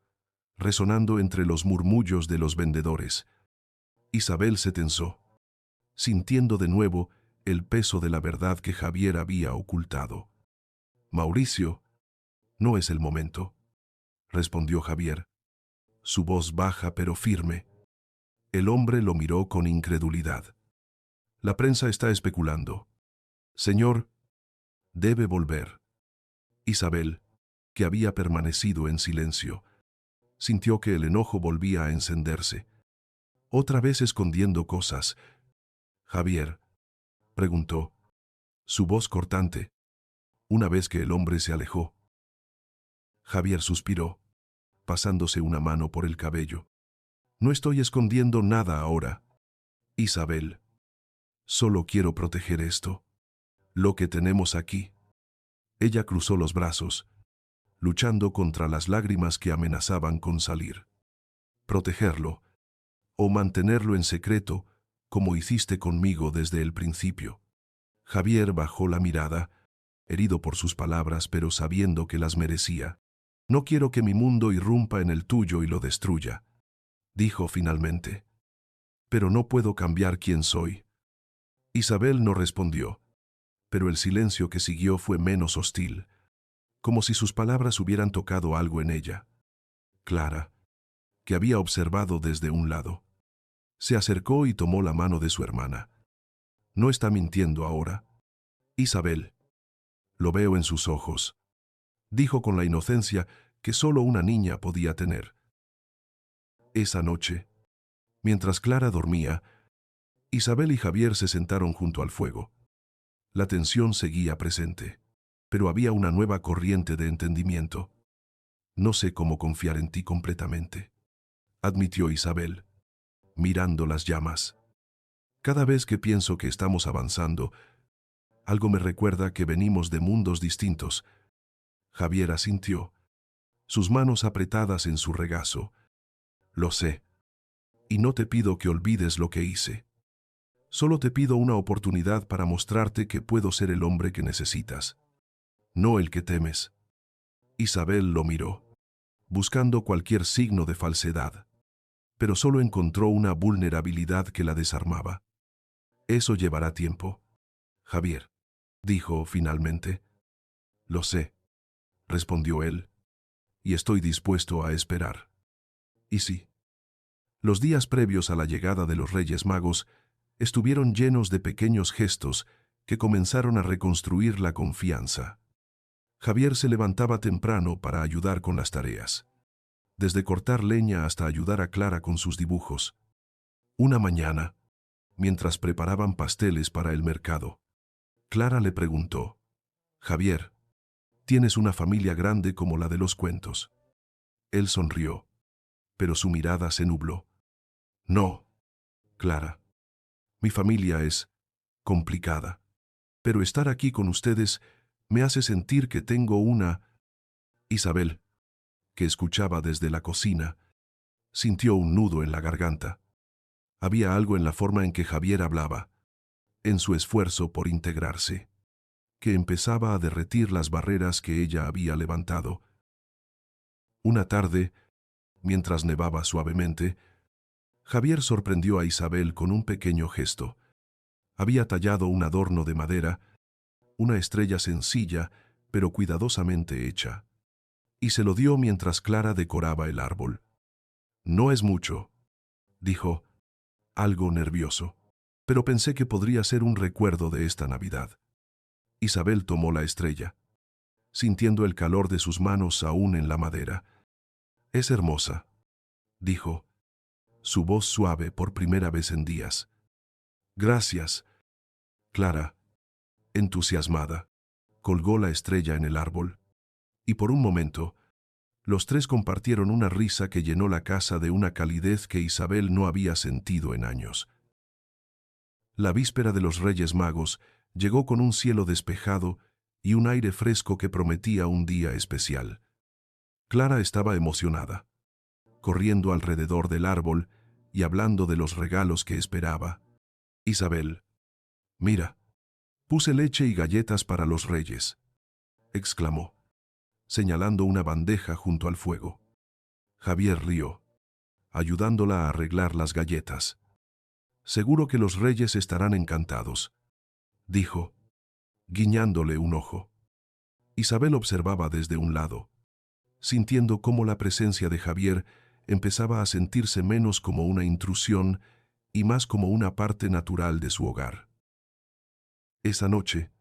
resonando entre los murmullos de los vendedores. Isabel se tensó, sintiendo de nuevo el peso de la verdad que Javier había ocultado. Mauricio, no es el momento, respondió Javier, su voz baja pero firme. El hombre lo miró con incredulidad. La prensa está especulando. Señor, debe volver. Isabel, que había permanecido en silencio, sintió que el enojo volvía a encenderse, otra vez escondiendo cosas. Javier, preguntó, su voz cortante, una vez que el hombre se alejó. Javier suspiró, pasándose una mano por el cabello. No estoy escondiendo nada ahora, Isabel. Solo quiero proteger esto, lo que tenemos aquí. Ella cruzó los brazos, luchando contra las lágrimas que amenazaban con salir. Protegerlo, o mantenerlo en secreto, como hiciste conmigo desde el principio. Javier bajó la mirada, herido por sus palabras, pero sabiendo que las merecía. No quiero que mi mundo irrumpa en el tuyo y lo destruya, dijo finalmente. Pero no puedo cambiar quién soy. Isabel no respondió, pero el silencio que siguió fue menos hostil, como si sus palabras hubieran tocado algo en ella. Clara, que había observado desde un lado, se acercó y tomó la mano de su hermana. ¿No está mintiendo ahora? Isabel, lo veo en sus ojos, dijo con la inocencia que solo una niña podía tener. Esa noche, mientras Clara dormía, Isabel y Javier se sentaron junto al fuego. La tensión seguía presente, pero había una nueva corriente de entendimiento. No sé cómo confiar en ti completamente, admitió Isabel, mirando las llamas. Cada vez que pienso que estamos avanzando, algo me recuerda que venimos de mundos distintos. Javier asintió, sus manos apretadas en su regazo. Lo sé, y no te pido que olvides lo que hice. Solo te pido una oportunidad para mostrarte que puedo ser el hombre que necesitas, no el que temes. Isabel lo miró, buscando cualquier signo de falsedad, pero solo encontró una vulnerabilidad que la desarmaba. Eso llevará tiempo, Javier, dijo finalmente. Lo sé, respondió él, y estoy dispuesto a esperar. Y sí. Los días previos a la llegada de los Reyes Magos estuvieron llenos de pequeños gestos que comenzaron a reconstruir la confianza. Javier se levantaba temprano para ayudar con las tareas, desde cortar leña hasta ayudar a Clara con sus dibujos. Una mañana, mientras preparaban pasteles para el mercado, Clara le preguntó: «Javier, tienes una familia grande como la de los cuentos». Él sonrió, pero su mirada se nubló. «No, Clara. Mi familia es complicada, pero estar aquí con ustedes me hace sentir que tengo una...». Isabel, que escuchaba desde la cocina, sintió un nudo en la garganta. Había algo en la forma en que Javier hablaba, en su esfuerzo por integrarse, que empezaba a derretir las barreras que ella había levantado. Una tarde, mientras nevaba suavemente, Javier sorprendió a Isabel con un pequeño gesto. Había tallado un adorno de madera, una estrella sencilla, pero cuidadosamente hecha, y se lo dio mientras Clara decoraba el árbol. «No es mucho», dijo, algo nervioso, «pero pensé que podría ser un recuerdo de esta Navidad». Isabel tomó la estrella, sintiendo el calor de sus manos aún en la madera. «Es hermosa», dijo, su voz suave por primera vez en días. «Gracias». Clara, entusiasmada, colgó la estrella en el árbol, y por un momento, los tres compartieron una risa que llenó la casa de una calidez que Isabel no había sentido en años. La víspera de los Reyes Magos llegó con un cielo despejado y un aire fresco que prometía un día especial. Clara estaba emocionada, corriendo alrededor del árbol y hablando de los regalos que esperaba. «Isabel, mira, puse leche y galletas para los reyes», exclamó, señalando una bandeja junto al fuego. Javier rió, ayudándola a arreglar las galletas. «Seguro que los reyes estarán encantados», dijo, guiñándole un ojo. Isabel observaba desde un lado, sintiendo cómo la presencia de Javier empezaba a sentirse menos como una intrusión y más como una parte natural de su hogar. Esa noche,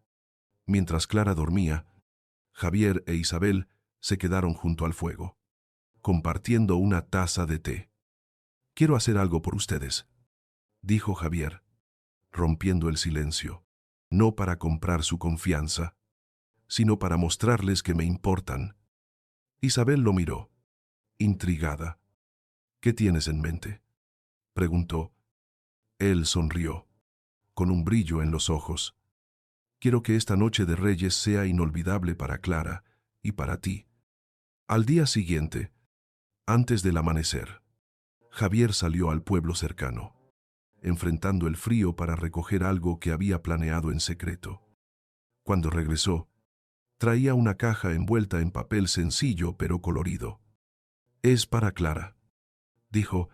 mientras Clara dormía, Javier e Isabel se quedaron junto al fuego, compartiendo una taza de té. «Quiero hacer algo por ustedes», dijo Javier, rompiendo el silencio, no para comprar su confianza, sino para mostrarles que me importan. Isabel lo miró, intrigada. «¿Qué tienes en mente?», preguntó. Él sonrió, con un brillo en los ojos. «Quiero que esta noche de Reyes sea inolvidable para Clara y para ti». Al día siguiente, antes del amanecer, Javier salió al pueblo cercano, enfrentando el frío para recoger algo que había planeado en secreto. Cuando regresó, traía una caja envuelta en papel sencillo pero colorido. «Es para Clara», dijo,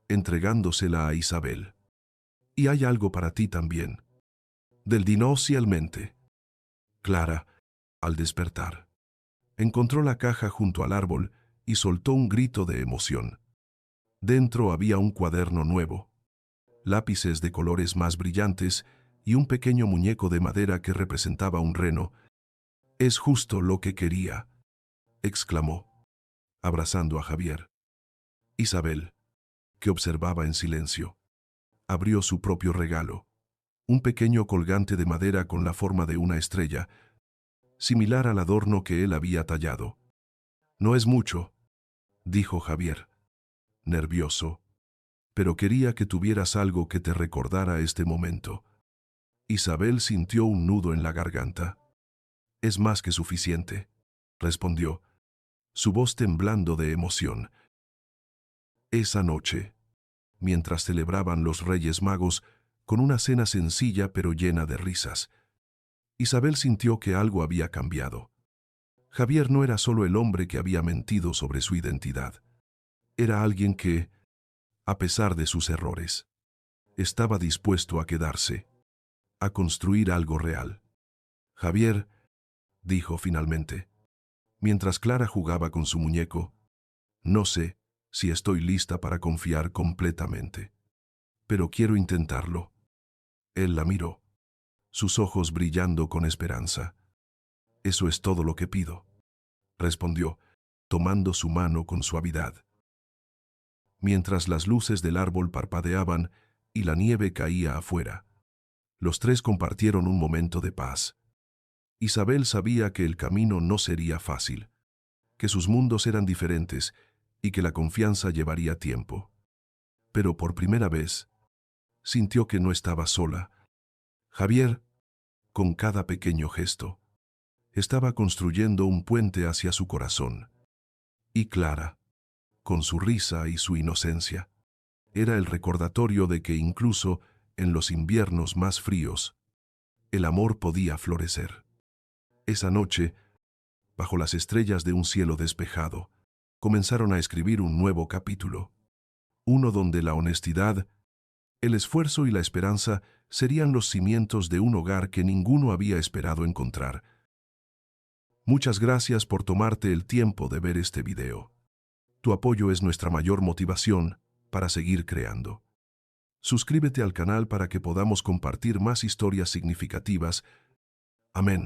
entregándosela a Isabel. «Y hay algo para ti también. Del Dinocialmente». Clara, al despertar, encontró la caja junto al árbol y soltó un grito de emoción. Dentro había un cuaderno nuevo, lápices de colores más brillantes y un pequeño muñeco de madera que representaba un reno. «Es justo lo que quería», exclamó, abrazando a Javier. Isabel, que observaba en silencio, abrió su propio regalo, un pequeño colgante de madera con la forma de una estrella, similar al adorno que él había tallado. «No es mucho», dijo Javier, nervioso, «pero quería que tuvieras algo que te recordara este momento». Isabel sintió un nudo en la garganta. «Es más que suficiente», respondió, su voz temblando de emoción. Esa noche, mientras celebraban los Reyes Magos con una cena sencilla pero llena de risas, Isabel sintió que algo había cambiado. Javier no era solo el hombre que había mentido sobre su identidad. Era alguien que, a pesar de sus errores, estaba dispuesto a quedarse, a construir algo real. «Javier», dijo finalmente, Mientras Clara jugaba con su muñeco, no sé si estoy lista para confiar completamente, pero quiero intentarlo. Él la miró, sus ojos brillando con esperanza. Eso es todo lo que pido, respondió, tomando su mano con suavidad. Mientras las luces del árbol parpadeaban y la nieve caía afuera, los tres compartieron un momento de paz. Isabel sabía que el camino no sería fácil, que sus mundos eran diferentes y que la confianza llevaría tiempo. Pero por primera vez, sintió que no estaba sola. Javier, con cada pequeño gesto, estaba construyendo un puente hacia su corazón. Y Clara, con su risa y su inocencia, era el recordatorio de que incluso en los inviernos más fríos, el amor podía florecer. Esa noche, bajo las estrellas de un cielo despejado, comenzaron a escribir un nuevo capítulo, uno donde la honestidad, el esfuerzo y la esperanza serían los cimientos de un hogar que ninguno había esperado encontrar. Muchas gracias por tomarte el tiempo de ver este video. Tu apoyo es nuestra mayor motivación para seguir creando. Suscríbete al canal para que podamos compartir más historias significativas. Amén.